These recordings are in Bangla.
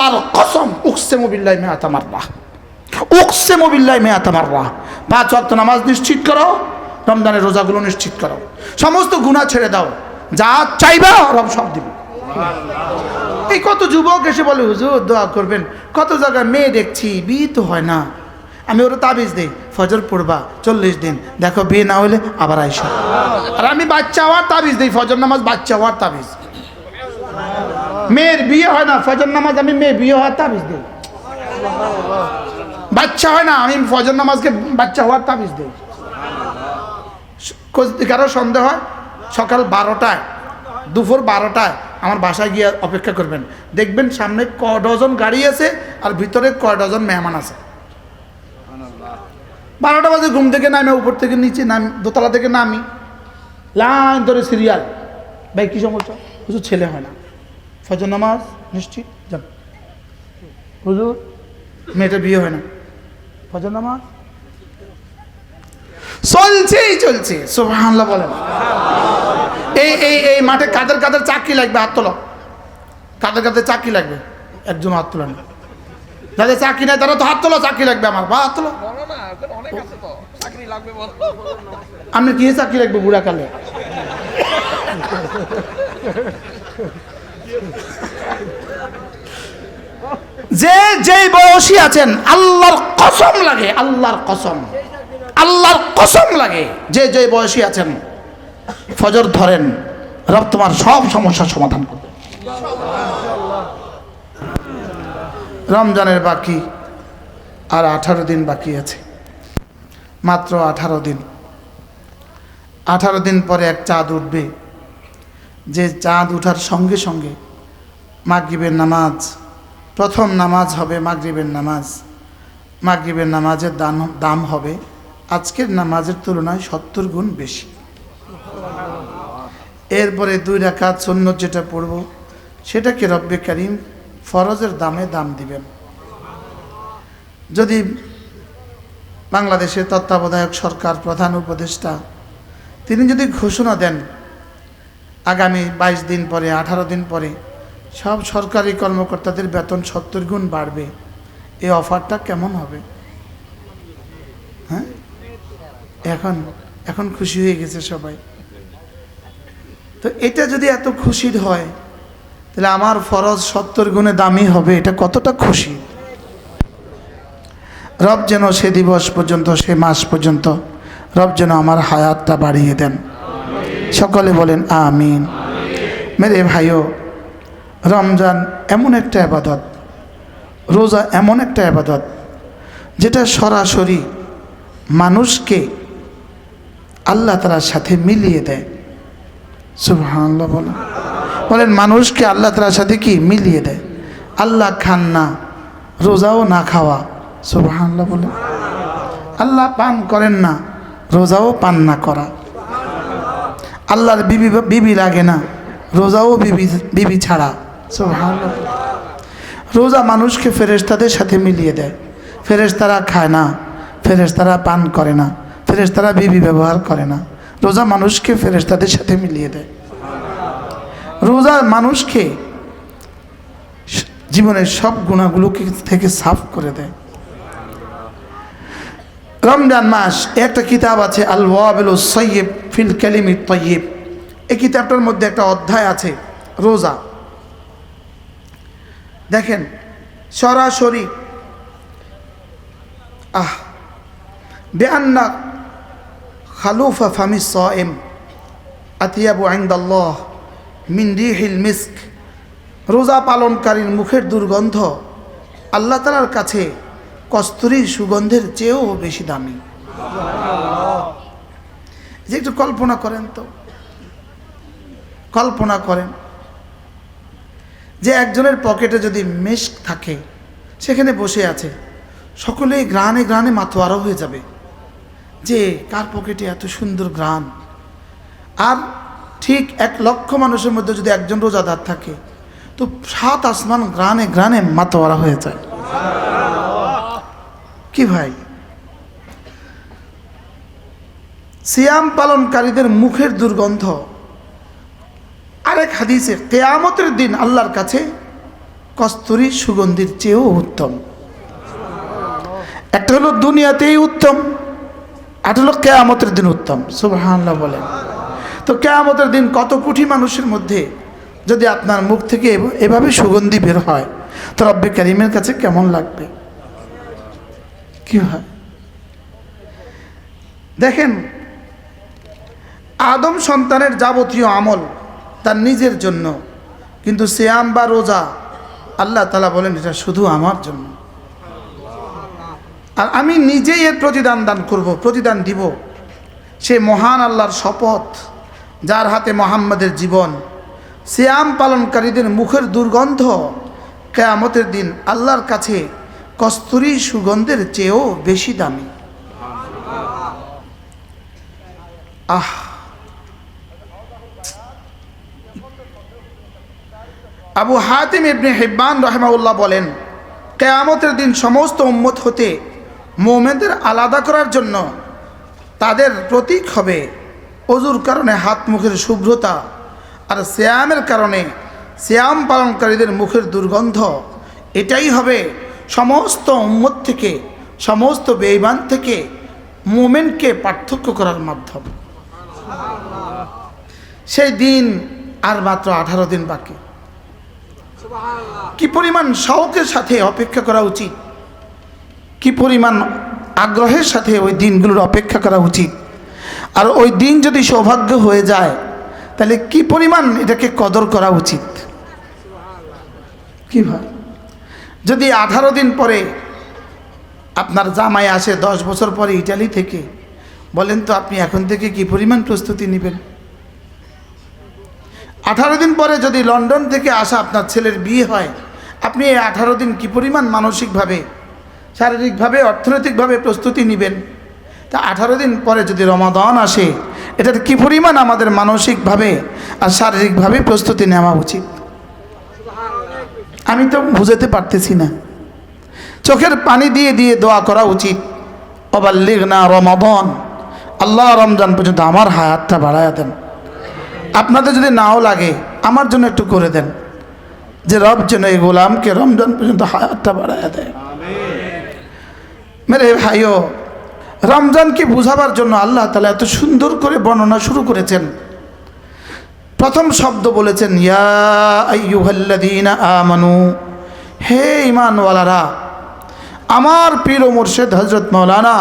আল্লাহর কসম, উকসিমু বিল্লাহি মিআতা মাররা, উকসিমু বিল্লাহি মিআতা মাররা। 5 ওয়াক্ত নামাজ নিশ্চিত করো, রমজানের রোজাগুলো নিশ্চিত করো, সমস্ত গুনাহ ছেড়ে দাও, যা চাইবা রব সব দিবে। এই কত যুবক এসে বলে হুজুর দোয়া করবেন, কত জায়গায় মেয়ে দেখছি বিয়ে তো হয় না, আমি ওরা তাবিজ দেই, ফজর পড়বা 40 দিন, দেখো বিয়ে না হলে আবার আইসা। আর আমি বাচ্চা হওয়ার তাবিজ দেই, ফজর নামাজ বাচ্চা হওয়ার তাবিজ। মেয়ের বিয়ে হয় না, ফজর নামাজ আমি মেয়ে বিয়ে হওয়ার তাবিজ দিই। বাচ্চা হয় না, আমি ফজর নামাজকে বাচ্চা হওয়ার তাবিজ দিই। কারো সন্দেহ হয়, সকাল 12টায়, দুপুর 12টায় আমার বাসায় গিয়ে অপেক্ষা করবেন, দেখবেন সামনে ক ডজন গাড়ি আছে আর ভিতরে ক ডজন মেহমান আছে। 12টা বাজে ঘুম থেকে নামে, উপর থেকে নিচে নামি, দোতলা থেকে নামি, লাইন ধরে সিরিয়াল। ভাই কী সমস্যা? হুজুর ছেলে হয় না, ফজর নামাজ নিশ্চিত যান। হুজুর মেয়েটা বিয়ে হয় না, ফজর নামাজ চলছেই চলছে। সুবহানাল্লাহ বলেন। এই এই এই মাঠে কাদের কাদের চাকরি লাগবে হাত তোলো, কাদের কাদের চাকরি লাগবে? একজন হাত তোলেন। যাদের চাকরি নাই তারা তো হাত তোলো, চাকরি লাগবে আমার, বা হাত তোলো। আমি কি চাকরি লাগবে বুড়া কালে? যে যেই বয়সী আছেন, আল্লাহর কসম লাগে, আল্লাহর কসম, আল্লাহর কসম লাগে, যে যে বয়সী আছেন ফজর ধরেন, রব তোমার সব সমস্যার সমাধান করবে। রমজানের বাকি আর 18 দিন বাকি আছে, মাত্র 18 দিন। 18 দিন পরে এক চাঁদ উঠবে, যে চাঁদ উঠার সঙ্গে সঙ্গে মাগরিবের নামাজ, প্রথম নামাজ হবে মাগরিবের নামাজ। মাগরিবের নামাজের দাম হবে আজকের নামাজের তুলনায় 70 গুণ বেশি। এরপরে 2 রাকাত সুন্নত যেটা পড়ব সেটাকে রব্বে কারীম ফরজের দামে দাম দিবেন। যদি বাংলাদেশের তত্ত্বাবধায়ক সরকার প্রধান উপদেষ্টা তিনি যদি ঘোষণা দেন আগামী 22 দিন পরে, 18 দিন পরে সব সরকারি কর্মকর্তাদের বেতন 70 গুণ বাড়বে, এই অফারটা কেমন হবে? হ্যাঁ, এখন খুশি হয়ে গেছে সবাই। তো এটা যদি এত খুশির হয়, তাহলে আমার ফরজ 70 গুণে দামি হবে, এটা কতটা খুশি। রব যেন সে দিবস পর্যন্ত, সে মাস পর্যন্ত রব যেন আমার হায়াতটা বাড়িয়ে দেন। সকলে বলেন আমিন। মেরে ভাইও, রমজান এমন একটা ইবাদত, রোজা এমন একটা ইবাদত যেটা সরাসরি মানুষকে আল্লাহ তাআলার সাথে মিলিয়ে দেয়। সুবহানাল্লাহ বলেন, বলেন মানুষকে আল্লাহ তাআলার সাথে কি মিলিয়ে দেয়। আল্লাহ খান না, রোজাও না খাওয়া। সুবহানাল্লাহ বলেন। আল্লাহ পান করেন না, রোজাও পান না করা। আল্লাহর বিবি লাগে না, রোজাও বিবি ছাড়া। সুবহানাল্লাহ। রোজা মানুষকে ফেরেশতাদের সাথে মিলিয়ে দেয়। ফেরেশতারা খায় না, ফেরেশতারা পান করে না, ফেরেশতারা বিবি ব্যবহার করে না, রোজা মানুষকে ফেরেশতাদের সাথে মিলিয়ে দেয়। রোজা মানুষকে জীবনের সব গুনাহগুলোকে থেকে সাফ করে দেয়। রমজান মাস, একটা কিতাব আছে আল ওয়াবিলুস সাইয়্যিব ফিল কালিমিত তাইয়্যিব, এই কিতাবটার মধ্যে একটা অধ্যায় আছে রোজা। দেখেন সরাসরি বিআন্না খালুফা ফামিস সাইম আতিয়াবু ইনদাল্লাহ মিন রিহিল মিস্ক, রোজা পালনকারীর মুখের দুর্গন্ধ আল্লাহ তাআলার কাছে কস্তুরীর সুগন্ধের চেয়েও বেশি দামি। যে একটু কল্পনা করেন তো, কল্পনা করেন যে একজনের পকেটে যদি মিস্ক থাকে, সেখানে বসে আছে, সকলেই ঘ্রাণে ঘ্রাণে মাতোয়ারা হয়ে যাবে যে কার পকেটে এত সুন্দর ঘ্রাণ। আর ঠিক 1 লক্ষ মানুষের মধ্যে যদি একজন রোজাদার থাকে, তো 7 আসমান ঘ্রাণে ঘ্রাণে মাতোয়ারা হয়ে যায়। কি ভাই, সিয়াম পালনকারীদের মুখের দুর্গন্ধ। আরেক হাদিসে কিয়ামতের দিন আল্লাহর কাছে কস্তুরী সুগন্ধির চেয়েও উত্তম। একটা হলো দুনিয়াতেই উত্তম, আর হলো কিয়ামতের দিন উত্তম। সুবহানাল্লাহ বলেন। তো কিয়ামতের দিন কত কোটি মানুষের মধ্যে যদি আপনার মুখ থেকে এভাবে সুগন্ধি বের হয়, তো রব্বে কারিমের কাছে কেমন লাগবে? কি হয় দেখেন, আদম সন্তানের যাবতীয় আমল তার নিজের জন্য, কিন্তু সিয়াম বা রোজা আল্লাহ তাআলা বলেন এটা শুধু আমার জন্য, আর আমি নিজেই এর প্রতিদান দিব। সে মহান আল্লাহর শপথ, যার হাতে মুহাম্মাদের জীবন। সিয়াম পালনকারীদের মুখের দুর্গন্ধ কিয়ামতের দিন আল্লাহর কাছে কস্তুরী সুগন্ধের চেয়েও বেশি দামি। আবু হাতিম ইবনে হিব্বান রাহিমাহুল্লাহ বলেন, কিয়ামতের দিন সমস্ত উম্মত হতে মুমিনদের আলাদা করার জন্য তাদের প্রতীক হবে ওযুর কারণে হাত মুখের শুভ্রতা, আর সিয়ামের কারণে সিয়াম পালনকারীদের মুখের দুর্গন্ধ। এটাই হবে সমস্ত উম্মত থেকে, সমস্ত বেঈমান থেকে মুমিনকে পার্থক্য করার মাধ্যম। সেই দিন আর মাত্র 18 দিন বাকি। কি পরিমাণ শৌকের সাথে অপেক্ষা করা উচিত, কি পরিমাণ আগ্রহের সাথে ওই দিনগুলোর অপেক্ষা করা উচিত। আর ওই দিন যদি সৌভাগ্য হয়ে যায়, তাহলে কি পরিমাণ এটাকে কদর করা উচিত। কি ভাই, যদি 18 দিন পরে আপনার জামাই আসে 10 বছর পরে ইটালি থেকে, বলেন তো আপনি এখন থেকে কি পরিমাণ প্রস্তুতি নেবেন? 18 দিন পরে যদি লন্ডন থেকে আসা আপনার ছেলের বিয়ে হয়, আপনি এই 18 দিন কি পরিমাণ মানসিকভাবে, শারীরিকভাবে, অর্থনৈতিকভাবে প্রস্তুতি নেবেন? তা 18 দিন পরে যদি রমাদান আসে, এটার কি পরিমাণ আমাদের মানসিকভাবে আর শারীরিকভাবে প্রস্তুতি নেওয়া উচিত। আমি তো বুঝাতে পারতেছি না। চোখের পানি দিয়ে দিয়ে দোয়া করা উচিত, ওয়াবাল্লিগনা রমাদান, আল্লাহ রমজান পর্যন্ত আমার হায়াতটা বাড়ায়া দেন। আপনাদের যদি নাও লাগে, আমার জন্য একটু করে দেন, যে রব যেন এই গোলামকে রমজান পর্যন্ত হায়াতটা বাড়ায়া দেয়। মেরে ভাইও, রমজানকে বুঝাবার জন্য আল্লাহ তাআলা এত সুন্দর করে বর্ণনা শুরু করেছেন। প্রথম শব্দ বলেছেন ইয়া আইয়ুহাল্লাযীনা আমানু, হে ঈমানওয়ালারা। আমার পীর ও মুর্শিদ হযরত মাওলানা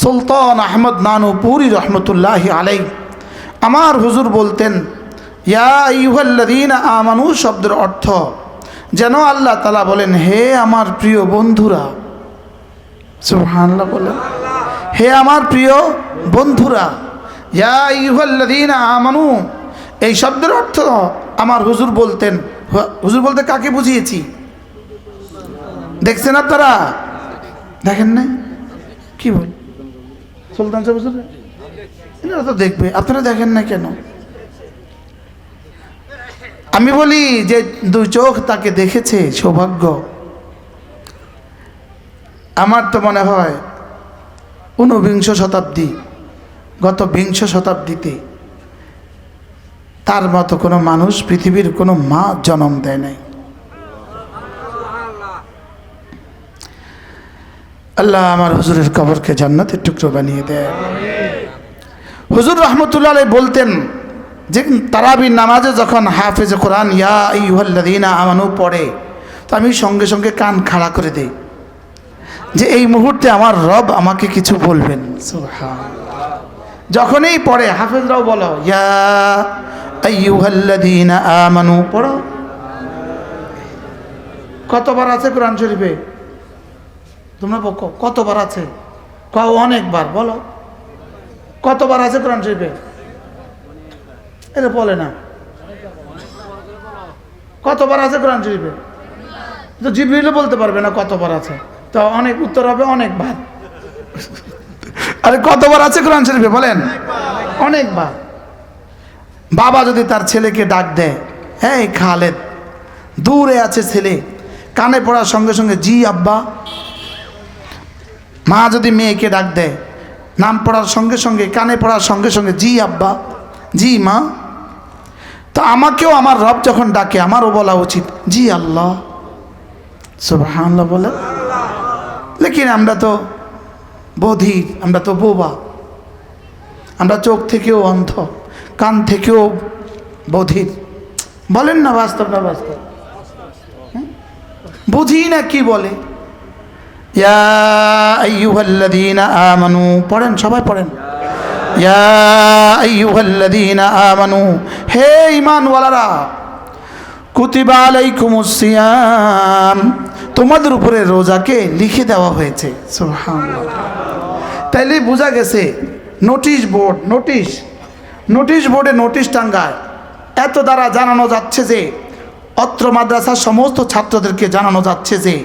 সুলতান আহমদ নানুপুরি রহমতুল্লাহি আলাইহি, আমার হুজুর বলতেন ইয়া আইয়ুহাল্লাযীনা আমানু শব্দের অর্থ যেন আল্লাহ তাআলা বলেন, হে আমার প্রিয় বন্ধুরা। সুবহানাল্লাহ বলেন, হে আমার প্রিয় বন্ধুরা। ইয়া আইয়ুহাল্লাযীনা আমানু, এই শব্দের অর্থ আমার হুজুর বলতেন। হুজুর বলতে কাকে বুঝিয়েছি দেখছেন আপনারা? দেখেন না? কি বল সুলতান সাহেব, হুজুর এনারা তো দেখবে, আপনারা দেখেন না কেন? আমি বলি যে 2 চোখ তাকে দেখেছে, সৌভাগ্য। আমার তো মনে হয় 19বিংশ শতাব্দী, গত 20 শতাব্দীতে তার মতো কোনো মানুষ পৃথিবীর কোনো মা জন্ম দেয় নাই। আল্লাহ আমার হুজুরের কবরকে জান্নাতের টুকরো বানিয়ে দেয়। হুজুর রহমতুল্লাহ আলাইহি বলতেন যে তারাবির নামাজে যখন হাফেজ কোরআন ইয়া আইয়ুহাল্লাযীনা আমানু পড়ে, তো আমি সঙ্গে সঙ্গে কান খাড়া করে দেই যে এই মুহূর্তে আমার রব আমাকে কিছু বলবেন। সুবহানাল্লাহ। যখনই পড়ে হাফেজরাও বলো ইয়া আইয়ুহাল্লাযীনা আমানু পড়ো। কতবার আছে কোরআন শরীফে? তোমরা বলো কতবার আছে? কও অনেকবার। বলো কতবার আছে কোরআন শরীফে? এটা বলে না। কতবার আছে কোরআন শরীফে? তো জিবরিলও বলতে পারবে না কতবার আছে, তো অনেক উত্তর হবে অনেকবার। আরে কতবার আছে কোরআন শরীফে বলেন? অনেকবার। বাবা যদি তার ছেলেকে ডাক দেয়, হ্যাঁ খালেদ, দূরে আছে ছেলে, কানে পড়ার সঙ্গে সঙ্গে জি আব্বা। মা যদি মেয়েকে ডাক দেয়, নাম পড়ার সঙ্গে সঙ্গে, কানে পড়ার সঙ্গে সঙ্গে জি আব্বা, জি মা। তো আমাকেও আমার রব যখন ডাকে, আমারও বলা উচিত জি আল্লাহ, সুবহানাল্লাহ বলেন। লেকিন আমরা তো বধির, আমরা তো বোবা, আমরা চোখ থেকেও অন্ধ, কান থেকেও বধির। বলেন না বাস্তব না বাস্তব? বুঝি না কি বলে। ইয়া আইয়ুহাল্লাযীনা আমানু, পড়েন সবাই পড়েন। ইয়া আইয়ুহাল্লাযীনা আমানু, হে ঈমানওয়ালারা, কুতিবা আলাইকুমুস সিয়াম, তোমাদের উপরে রোজাকে লিখে দেওয়া হয়েছে। সুবহানাল্লাহ। তাইলে বোঝা গেছে নোটিশ বোর্ড, নোটিশ বোর্ডে নোটিশ টাঙ্গায়, এত দ্বারা জানানো যাচ্ছে যে, অত্র মাদ্রাসার সমস্ত ছাত্রদেরকে জানানো যাচ্ছে যে,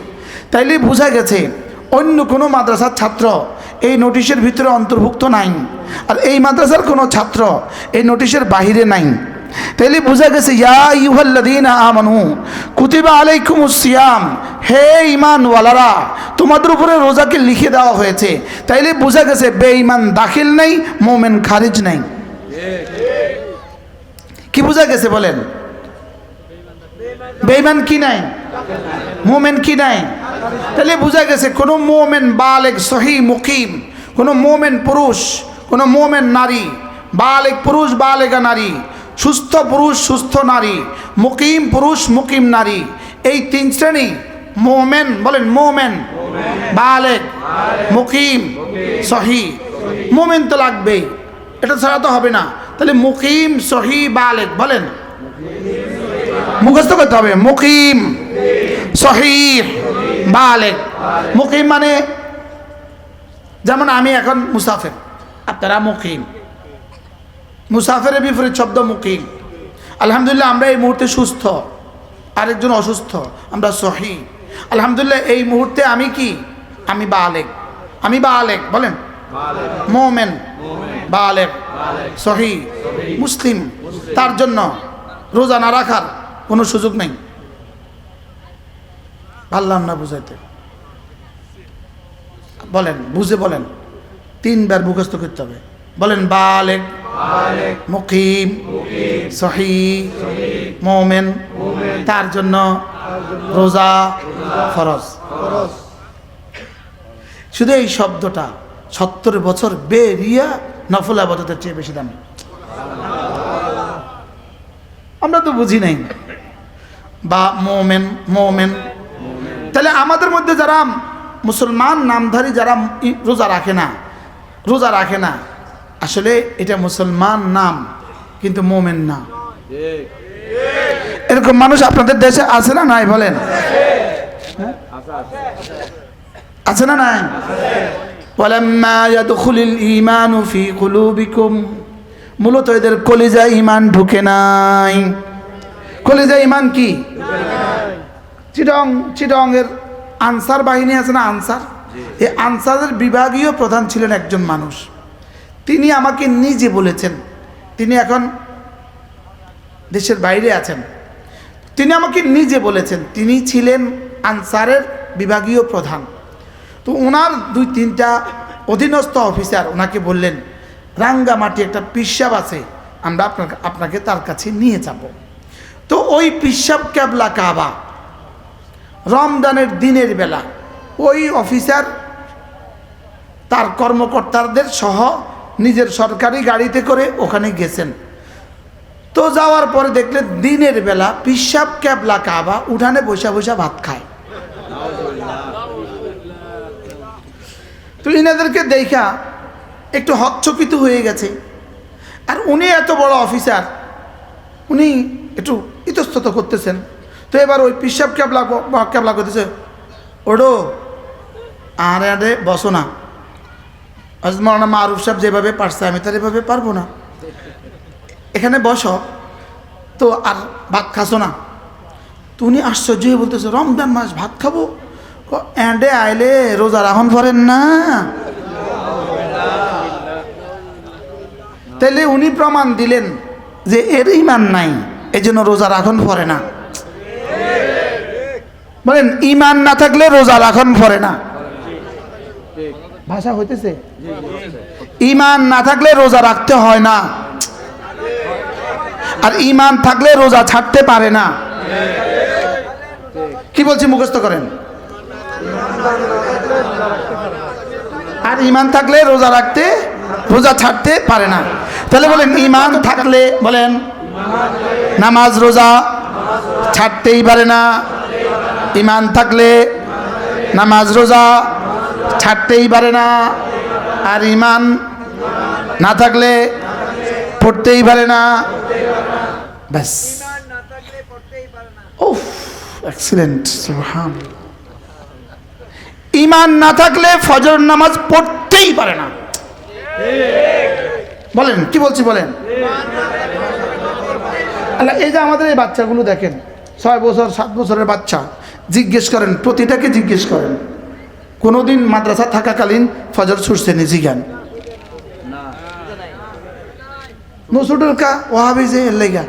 তাইলে বোঝা গেছে অন্য কোনো মাদ্রাসার ছাত্র এই নোটিশের ভিতরে অন্তর্ভুক্ত নাই, আর এই মাদ্রাসার কোনো ছাত্র এই নোটিশের বাহিরে নাই। তাইলে বোঝা গেছে ইয়া আইয়ুহাল্লাযীনা আমানু কুতিবা আলাইকুমুস সিয়াম, হে ঈমানওয়ালারা, তোমাদের উপরে রোজাকে লিখে দেওয়া হয়েছে। তাইলে বোঝা গেছে বেঈমান দাখিল নাই, মুমিন খারিজ নাই। কি বোঝা গেছে বলেন? বেঈমান কি নাই, মুমিন কি নাই। তাহলে বোঝা গেছে কোন মুমিন বালেগ সহি মুকিম, কোন মুমিন পুরুষ, কোন মুমিন নারী, বালেগ পুরুষ বালেগা নারী, সুস্থ পুরুষ সুস্থ নারী, মুকিম পুরুষ মুকিম নারী, এই তিন শ্রেণী মুমিন। বলেন মুমিন, বালেগ, মুকিম, সহি। মুমিন তো লাগবেই, এটা ছাড়া তো হবে না। তাহলে মুকিম সহি বালেগ, বলেন মুখস্থ করতে হবে। মুকিম সহিহ বালেগ। মুকিম মানে যেমন আমি এখন মুসাফির, আপনারা মুকিম। মুসাফিরের বিপরীত শব্দ মুকিম। আলহামদুলিল্লাহ আমরা এই মুহূর্তে সুস্থ, আরেকজন অসুস্থ, আমরা সহি। আলহামদুলিল্লাহ এই মুহূর্তে আমি কি, আমি বালেগ, আমি বালেগ। বলেন মুমিন, বালেগ, সহি, মুসলিম। তার জন্য রোজা না রাখার কোনো সুযোগ নেই। পারলাম না বুঝাইতে, বলেন বুঝে বলেন, তিনবার মুখস্থ করতে হবে। বলেন বালেগ, মুকিম, সহি, মুমিন। তার জন্য রোজা ফরজ। শুধু এই শব্দটা 70 বছর বেরিয়া নফল ইবাদতের চেয়ে বেশি দামি। আমরা তো বুঝি নাই বা মুমিন মুমিন। তাহলে আমাদের মধ্যে যারা মুসলমান নামধারী, যারা রোজা রাখে না, আসলে এটা মুসলমান নাম কিন্তু মুমিন না। এরকম মানুষ আপনাদের দেশে আছে না নাই? বলেন আছে না নাই? ওয়ালাম্মা ইয়াদখুলুল ঈমানু ফি কুলুবিকুম, মূলত এদের কলিজায় ঈমান ঢুকে নাই। কলিজায় ঈমান কি? চিটং এর আনসার বাহিনী আছে না, আনসার, এই আনসারের বিভাগীয় প্রধান ছিলেন একজন মানুষ। তিনি আমাকে নিজে বলেছেন, তিনি এখন দেশের বাইরে আছেন। তিনি আমাকে নিজে বলেছেন তিনি ছিলেন আনসারের বিভাগীয় প্রধান। তো ওনার 2-3টা অধীনস্থ অফিসার ওনাকে বললেন, রাঙ্গামাটি একটা পিসাব আছে, আমরা আপনাকে তার কাছে নিয়ে যাব। তো ওই পিসাব কেবলা কাবা, রমজানের দিনের বেলা ওই অফিসার তার কর্মকর্তাদের সহ নিজের সরকারি গাড়িতে করে ওখানে গেছেন। তো যাওয়ার পরে দেখলেন দিনের বেলা পিসাব কেবলা কাবা উঠানে বসে বসে ভাত খায়। তো ইনাদেরকে দেখা একটু হকচকিত হয়ে গেছে। আর উনি এত বড় অফিসার, উনি একটু ইতস্তত করতেছেন। তো এবার ওই পিসাব কেবলা করতেছে, ওডো আর আরে বসো না, মৌলানা মারুফ সাহেব যেভাবে পারছে আমি তার এভাবে পারবো না, এখানে বসো। তো আর ভাত খাসো না। তো উনি আশ্চর্য হয়ে বলতেছে, রমজান মাস ভাত খাবো? এন্ডে আইলে রোজা রাখন পড়েন না? তাইলে উনি প্রমাণ দিলেন যে এর ঈমান নাই, এই জন্য রোজা রাখন পড়ে না। বলেন ঈমান না থাকলে রোজা রাখন পড়ে না। ভাষা হইতেছে, ঈমান না থাকলে রোজা রাখতে হয় না, আর ঈমান থাকলে রোজা ছাড়তে পারে না। কি বলছি মুখস্থ করেন। আর ইমান থাকলে রোজা রাখতে, রোজা ছাড়তে পারে না। তাহলে বলেন ইমান থাকলে, বলেন নামাজ রোজা ছাড়তেই পারে না। ইমান থাকলে নামাজ রোজা ছাড়তেই পারে না। আর ইমান না থাকলে পড়তেই পারে না। ব্যাস, উফ, এক্সিলেন্ট, সুবহানাল্লাহ। ইমান না থাকলে ফজর নামাজ পড়তেই পারে না। বলেন কি বলছি, বলেন। আল্লাহ, এই যে আমাদের এই বাচ্চাগুলো দেখেন, 6 বছর 7 বছরের বাচ্চা, জিজ্ঞেস করেন, প্রতিটাকে জিজ্ঞেস করেন, কোনোদিন মাদ্রাসা থাকাকালীন ফজর ছুটছে নি? জিজ্ঞান নসুডুল কা ওয়াহাবি যে এর লেগা,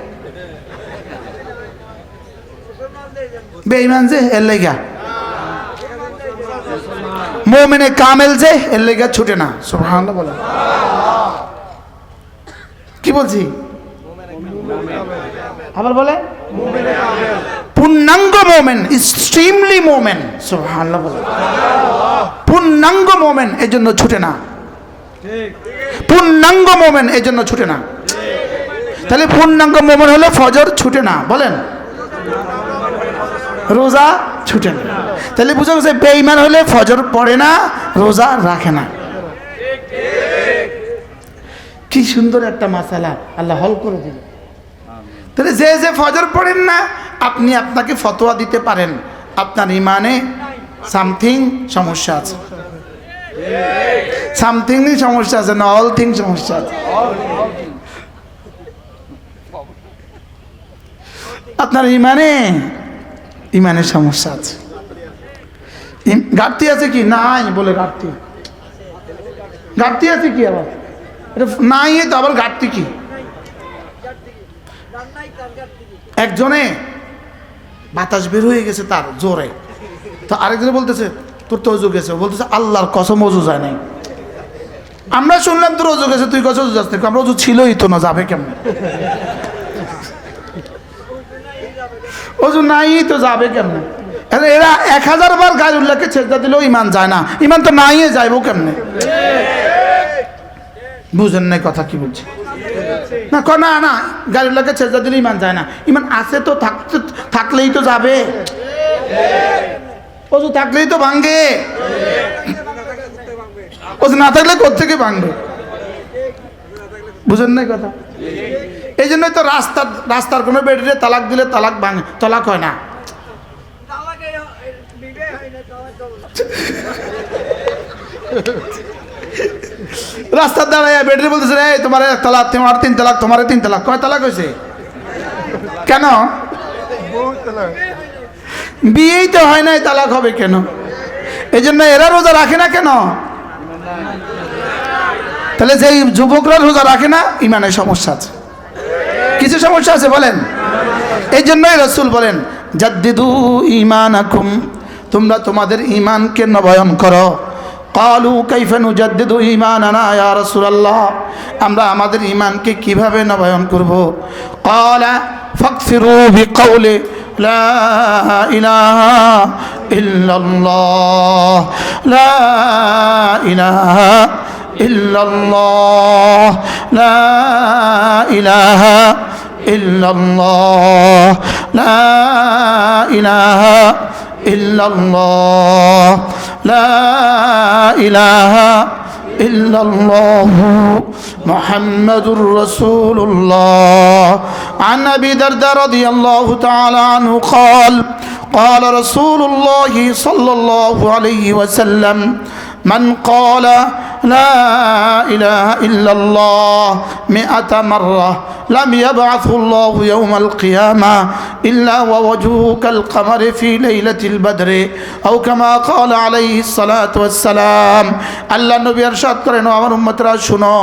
বেঈমান যে এর লেগা, মুমিনে কামেল যে এর লেগা ছুটে না। সুবহানাল্লাহ বলেন। কি বলছি? আবার বলে পূর্ণাঙ্গ মোমেন, এক্সট্রিমলি মোমেন। সুবহানাল্লাহ বলেন। পূর্ণাঙ্গ মোমেন এই জন্য ছুটে না। পূর্ণাঙ্গ মোমেন এই জন্য ছুটে না। তাহলে পূর্ণাঙ্গ মোমেন হলে ফজর ছুটে না, বলেন, রোজা ছুটে না। তাহলে বুঝা গেছে বেঈমান হলে ফজর পড়ে না, রোজা রাখে না। কি সুন্দর একটা মাসালা আল্লাহ হল করে দিল। তাহলে যে যে ফজর পড়েন না, আপনি আপনাকে ফতোয়া দিতে পারেন আপনার ইমানে সামথিং সমস্যা আছে। সামথিং সমস্যা আছে না, অল থিং সমস্যা আছে। আপনার ইমানে সমস্যা আছে। ঘাটতি আছে কি? নাই বলে ঘাটতি, ঘাটতি আছে কি? আবার এটা নাই তো আবার ঘাটতি কি? একজনে বাতাস বের হয়ে গেছে তার জোরে, তো আরেকজনে বলতেছে তোর তো অজু গেছে, বলতেছে আল্লাহর কসম অজু যায় নাই। আমরা শুনলাম তোর অজু গেছে, তুই কসম অজু যাস না। আমরা অজু ছিলই তো না, যাবে কেমন? অজু নাই তো যাবে কেমনে? এরা 1000 বার গায়রুল্লাহকে সেজদা দিলেও ইমান যায় না। ইমান তো নাই, যাইবো কেমনে? বুঝেন নাই কথা কি বলছি? না না না, গায়রুল্লাহকে সেজদা দিলে ইমান যায় না। ইমান আছে তো, থাকলেই তো যাবে। অজু থাকলেই তো ভাঙ্গে, অজু না থাকলে কোত্থেকে ভাঙবে? বুঝেন নাই কথা? এই জন্যই তো রাস্তার কোনো বেডিরে তালাক দিলে তালাক ভাঙে, তালাক হয় না। রাস্তার দাঁড়ায় বেডিরে বলতেছে এই তোমার 1 তালাক, তোমার 3 তালাক, তোমার 3 তালাক। কয় তালাক হয়েছে? কেন? বিয়েই তো হয় নাই, তালাক হবে কেন? এই জন্য এরা রোজা রাখে না কেন? তাহলে যেই যুবকরা রোজা রাখে না, ইমানের সমস্যা আছে, কিছু সমস্যা আছে, বলেন। এই জন্যই রাসূল বলেন জাদ্দিদু ঈমানাকুম, তোমরা তোমাদের ঈমানকে নবায়ন করো। ক্বালু কাইফা নুজাদ্দিদু ঈমানানা ইয়া রাসূলুল্লাহ, আমরা আমাদের ঈমানকে কিভাবে নবায়ন করব? ক্বালা ফাকসিরু বিকাউলি লা ইলাহা ইল্লাল্লাহ, লা ইলাহা ইল্লাল্লাহ, লা ইলাহা ইল্লাল্লাহ, লা ইলাহা ইল্লাল্লাহ, লা ইলাহা ইল্লাল্লাহ মুহাম্মাদুর রাসূলুল্লাহ। عن أبي الدرداء رضي الله تعالى عنه قال قال رسول الله صلى الله عليه وسلم من قال لا إله إلا الله 100 مرة لم يبعثه الله يوم القيامة إلا ووجهه كالقمر في ليلة البدر أو كما قال عليه الصلاة والسلام। আল্লাহ নবী ইরশাদ করেন, আমার উম্মতরা শুনো,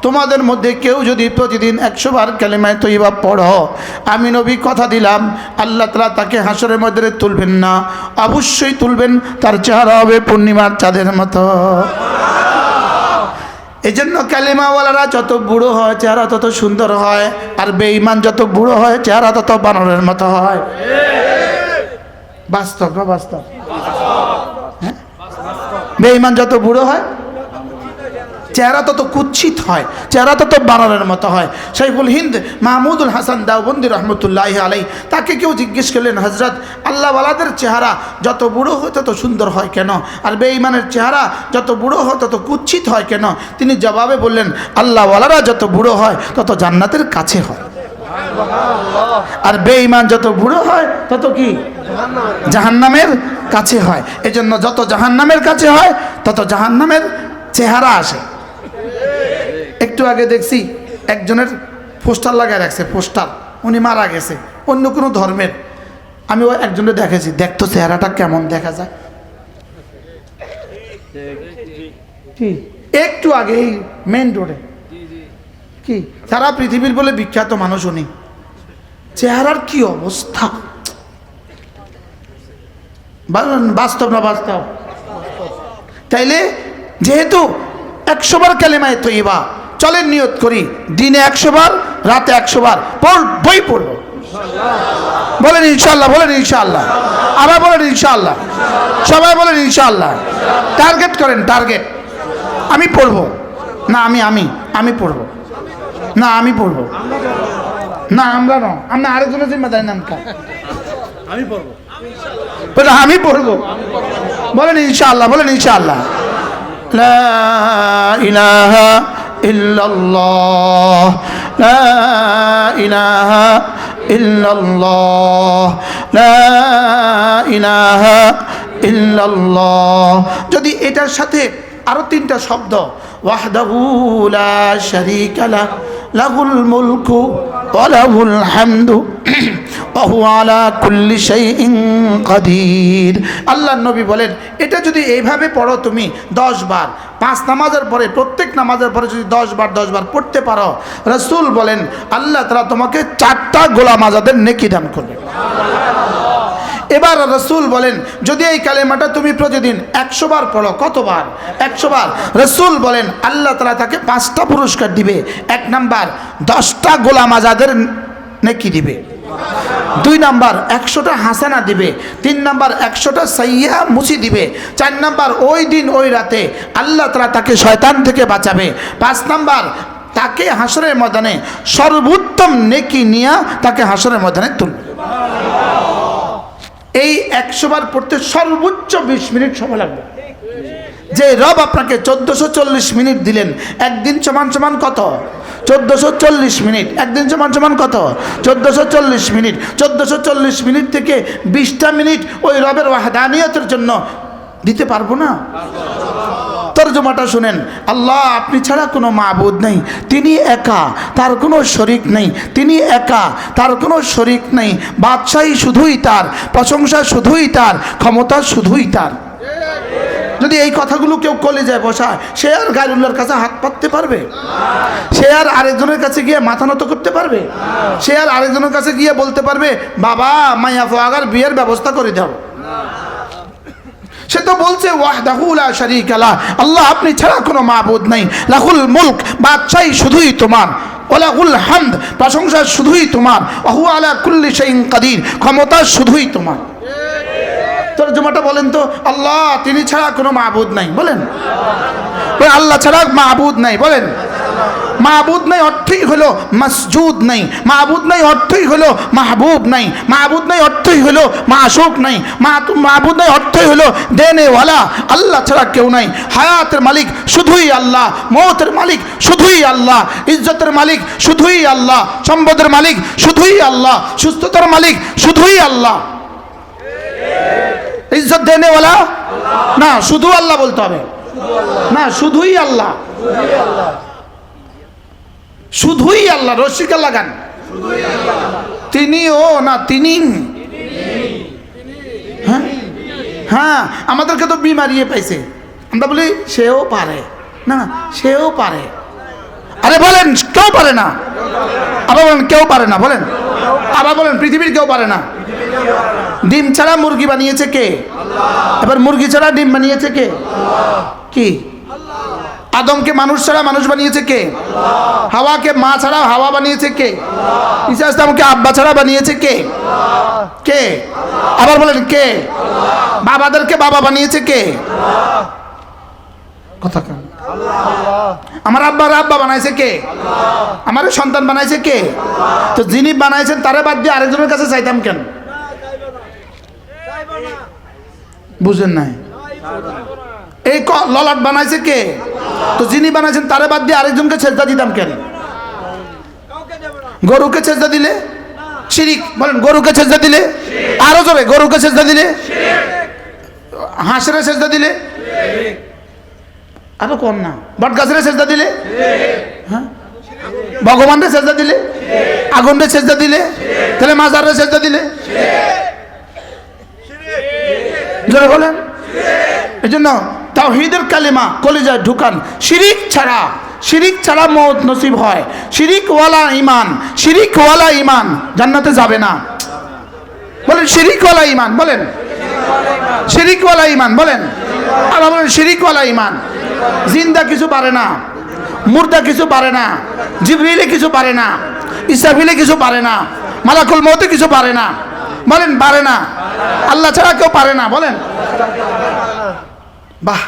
তোমাদের মধ্যে কেউ যদি প্রতিদিন 100 বার কালিমা তয়্যিবা পড়ো, আমি নবী কথা দিলাম আল্লাহ তাআলা তাকে হাসরের ময়দানে তুলবেন না, অবশ্যই তুলবেন, তার চেহারা হবে পূর্ণিমার চাঁদের মতো। এই জন্য কালিমাওয়ালারা যত বুড়ো হয় চেহারা তত সুন্দর হয়, আর বেঈমান যত বুড়ো হয় চেহারা তত বানরের মতো হয়। বাস্তব না বাস্তব? হ্যাঁ, বেঈমান যত বুড়ো হয় চেহারা তত কুৎসিত হয়, চেহারা তত বানরের মতো হয়। শাইখুল হিন্দ মাহমুদুল হাসান দেওবন্দি রহমতুল্লাহ আলাই, তাকে কেউ জিজ্ঞেস করলেন, হজরত আল্লাহওয়ালাদের চেহারা যত বুড়ো হয় তত সুন্দর হয় কেন, আর বেঈমানের চেহারা যত বুড়ো হয় তত কুৎসিত হয় কেন? তিনি জবাবে বললেন, আল্লাহওয়ালারা যত বুড়ো হয় তত জান্নাতের কাছে হয়, আর বেঈমান যত বুড়ো হয় তত কি জাহান্নামের কাছে হয়। এজন্য যত জাহান্নামের কাছে হয় তত জাহান্নামের চেহারা আসে। একটু আগে দেখছি একজনের পোস্টার লাগায় রাখছে, পোস্টার, উনি মারা গেছে অন্য কোনো ধর্মের। আমি ওই একজনের দেখেছি, দেখতো চেহারাটা কেমন দেখা যায়। একটু আগে এই মেইন রোডে কি সারা পৃথিবীর বলে বিখ্যাত মানুষ উনি, চেহারার কি অবস্থা! বাস্তব না বাস্তব? তাইলে যেহেতু 100 বার কালেমায়ে তয়্যিবা, চলেন নিয়ত করি দিনে 100 বার, রাতে 100 বার বই পড়ব। বলেন ইনশাআল্লাহ, বলেন ইনশাআল্লাহ, আবার বলেন ইনশাআল্লাহ, সবাই বলেন ইনশাআল্লাহ। টার্গেট করেন, টার্গেট। আমি পড়ব না, আমি পড়ব না, আমি পড়ব না, আমরা না, আমরা আরেকজনের জিম্মাদারি নাম কা আমি পড়ব, আমি পড়ব। বলেন ইনশাআল্লাহ, বলেন ইনশাআল্লাহ। লা ইলাহা ইল্লাল্লাহ, লা ইলাহা ইল্লাল্লাহ, লা ইলাহা ইল্লাল্লাহ। যদি এটার সাথে আরো 3টা শব্দ, ওয়াহদাহু লা শারীকা লাহু, লাহুল মুলকু ওয়া লাহুল হামদু ওয়া হুয়া আলা কুল্লি শাইইন কাদির। আল্লাহর নবী বলেন, এটা যদি এইভাবে পড়ো তুমি 10 বার, 5 নামাজের পরে, প্রত্যেক নামাজের পরে যদি 10 বার পড়তে পারো, রাসূল বলেন আল্লাহ তাআলা তোমাকে 4টা গোলাম আজাদের নেকি দান করবে। এবার রাসূল বলেন, যদি এই কালেমাটা তুমি প্রতিদিন 100 বার পড়ো, কতবার? 100 বার। রাসূল বলেন আল্লাহ তাআলা তাকে 5টা পুরস্কার দিবে। 1 নাম্বার 10টা গোলাম আজাদের নেকি দিবে, 2 নাম্বার 100টা হাসানা দিবে, 3 নাম্বার 100টা সাইয়্যা মুছি দিবে, 4 নাম্বার ওই দিন ওই রাতে আল্লাহ তাআলা তাকে শয়তান থেকে বাঁচাবে, 5 নাম্বার তাকে হাসরের ময়দানে সর্বোত্তম নেকি নিয়ে তাকে হাসরের ময়দানে তুলবে। এই 100 বার পড়তে সর্বোচ্চ 20 মিনিট সময় লাগবে। যে রব আপনাকে 1440 মিনিট দিলেন, একদিন সমান কত? 1440 মিনিট। একদিন সমান কত? 1440 মিনিট। 1440 মিনিট থেকে 20টা মিনিট ওই রবের ওয়াহদানিয়তের জন্য দিতে পারবো না? তরজমাটা শুনেন, আল্লাহ আপনি ছাড়া কোনো মাবুদ নেই, তিনি একা, তার কোনো শরিক নেই, তিনি একা, তার কোনো শরিক নেই, বাদশাহী শুধুই তার, প্রশংসা শুধুই তার, ক্ষমতা শুধুই তার। যদি এই কথাগুলো কেউ কলেজায় বসায়, সে আর গায়রুল্লাহর কাছে হাত পাততে পারবে? সে আর আরেকজনের কাছে গিয়ে মাথা নত করতে পারবে? সে আর আরেকজনের কাছে গিয়ে বলতে পারবে বাবা মাইয়া ফাগার বিয়ের ব্যবস্থা করে দাও? সে তো বলছে ওয়াহদাহু লা শারীকা লাহ, আল্লাহ আপনি ছাড়া কোনো মাবুদ নাই, লাহুল মুলক, বাদশাহী শুধুই তোমার, ওয়া লাহুল হামদ, প্রশংসা শুধুই তোমার, ওয়া হুয়া আলা কুল্লি শাইইন কাদির, ক্ষমতা শুধুই তোমার। তরজমাটা বলেন তো, আল্লাহ তিনি ছাড়া কোনো মাবুদ নাই, বলেন আল্লাহ ছাড়া মাবুদ নাই, বলেন মাবুদ নাই অর্থই হলো মাসজুদ নাই, মাবুদ নাই অর্থই হলো মাহবুব নাই, মাবুদ নাই অর্থই হলো মাশুক নাই, মাবুদ নাই অর্থই হলো দেনেওয়ালা। আল্লাহ ছাড়া কেউ নাই। হায়াতের মালিক শুধুই আল্লাহ, মওতের মালিক শুধুই আল্লাহ, ইজ্জতের মালিক শুধুই আল্লাহ, সম্পদের মালিক শুধুই আল্লাহ, সুস্থতার মালিক শুধুই আল্লাহ। ইজ্জত দেনেওয়ালা না, শুধু আল্লাহ বলতে হবে না, শুধুই আল্লাহ, শুধুই আল্লাহ। রসিকা লাগান, তিনিও না তিনি। হ্যাঁ হ্যাঁ, আমাদেরকে তো বিমারিয়ে পাইছে, আমরা বলি সেও পারে না, সেও পারে। আরে বলেন কেউ পারে না, আবার বলেন কেউ পারে না, বলেন আবার বলেন পৃথিবীর কেউ পারে না। ডিম ছাড়া মুরগি বানিয়েছে কে? এবার মুরগি ছাড়া ডিম বানিয়েছে কে? কি? আদমকে মানুষ ছাড়া মানুষ বানিয়েছে কে? হাওয়াকে মা ছাড়া হাওয়া বানিয়েছে কে? ঈসা ইসলামকে আব্বা ছাড়া বানিয়েছে কে? কে? আবার বলেন কে? বাবাদেরকে বাবা বানিয়েছে কে? কথা কেন? আমার আব্বার আব্বা বানাইছে কে? আমার সন্তান বানাইছে কে? তো যিনি বানাইছেন তারে বাদ দিয়ে আরেকজনের কাছে চাইতাম কেন? বুঝেন নাই? এই ললাট বানাইছে কে? তো যিনি বানাইছেন তারে বাদ দিয়ে আরেকজনকে সেজদা দিতাম কেন? গরুকে সেজদা দিলে শিরিক। বলেন গরুকে সেজদা দিলে, আরো জোরে, গরুকে সেজদা দিলে, হাঁসের সেজদা দিলে, আরো কম না, বট গাছের সেজদা দিলে, হ্যাঁ, ভগবানের সেজদা দিলে, আগুনের সেজদা দিলে, তাহলে মাজারের সেজদা দিলে, জোরে বলেন। এই জন্য তাওহীদের কালিমা কলিজায় ঢুকান। শিরিক ছাড়া মওত নসিব হয়। শিরিকওয়ালা ঈমান জান্নাতে যাবে না। বলেন শিরিকওয়ালা ঈমান, বলেন শিরিকওয়ালা ঈমান, বলেন আল্লাহ বলেন শিরিকওয়ালা ঈমান। জিন্দা কিছু পারে না, মুর্দা কিছু পারে না, জিবরিলে কিছু পারে না, ইসরাফিলে কিছু পারে না, মালাকুল মউতে কিছু পারে না। বলেন পারে না, আল্লাহ ছাড়া কেউ পারে না। বলেন বাহ,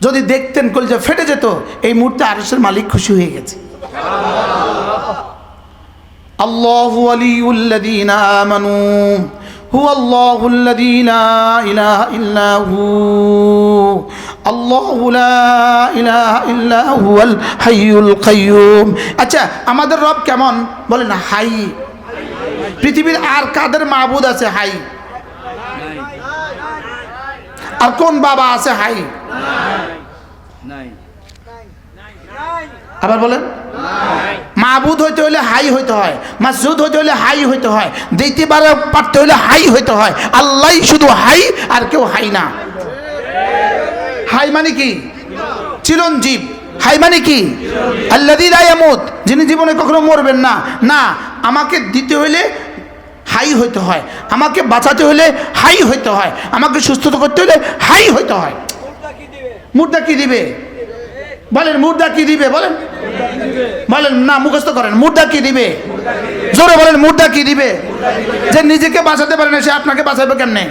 যদি দেখতেন কলিজা ফেটে যেত। এই মুহূর্তে আরশের মালিক খুশি হয়ে গেছে। আল্লাহু ওয়ালিউল্লাযীনা আমানু হুয়াল্লাহুল্লাযী লা ইলাহা ইল্লা হু আল্লাহু লা ইলাহা ইল্লা হুয়াল হাইয়ুল কাইয়্যুম। আচ্ছা, আমাদের রব কেমন? বলেন হাই। পৃথিবীর আর কাদের মাবুদ আছে হাই? আর কোন বাবা আছে হাই? আবার বলেন, মাবুদ হইতে হলে হাই হইতে হয়, মাসজুদ হইতে হলে হাই হইতে হয়, দিতে পারতে হলে হাই হইতে হয়। আল্লাহ শুধু হাই, আর কেউ হাই না। হাই মানে কি? চিরঞ্জীব। হাই মানে কি? আল্লাযী লা ইয়ামুত, যিনি জীবনে কখনো মরবেন না। না, আমাকে দিতে হলে হাই হইতে হয়, আমাকে বাঁচাতে হলে হাই হইতে হয়, আমাকে সুস্থ করতে হলে হাই হইতে হয়। মুর্দা কি দিবে? বলেন মুর্দা কি দিবে? বলেন, বলেন না, মুখস্থ করেন। মুর্দা কি দিবে? জোরে বলেন, মুর্দা কি দিবে? যে নিজেকে বাঁচাতে পারে না, সে আপনাকে বাঁচাবে কেমনে?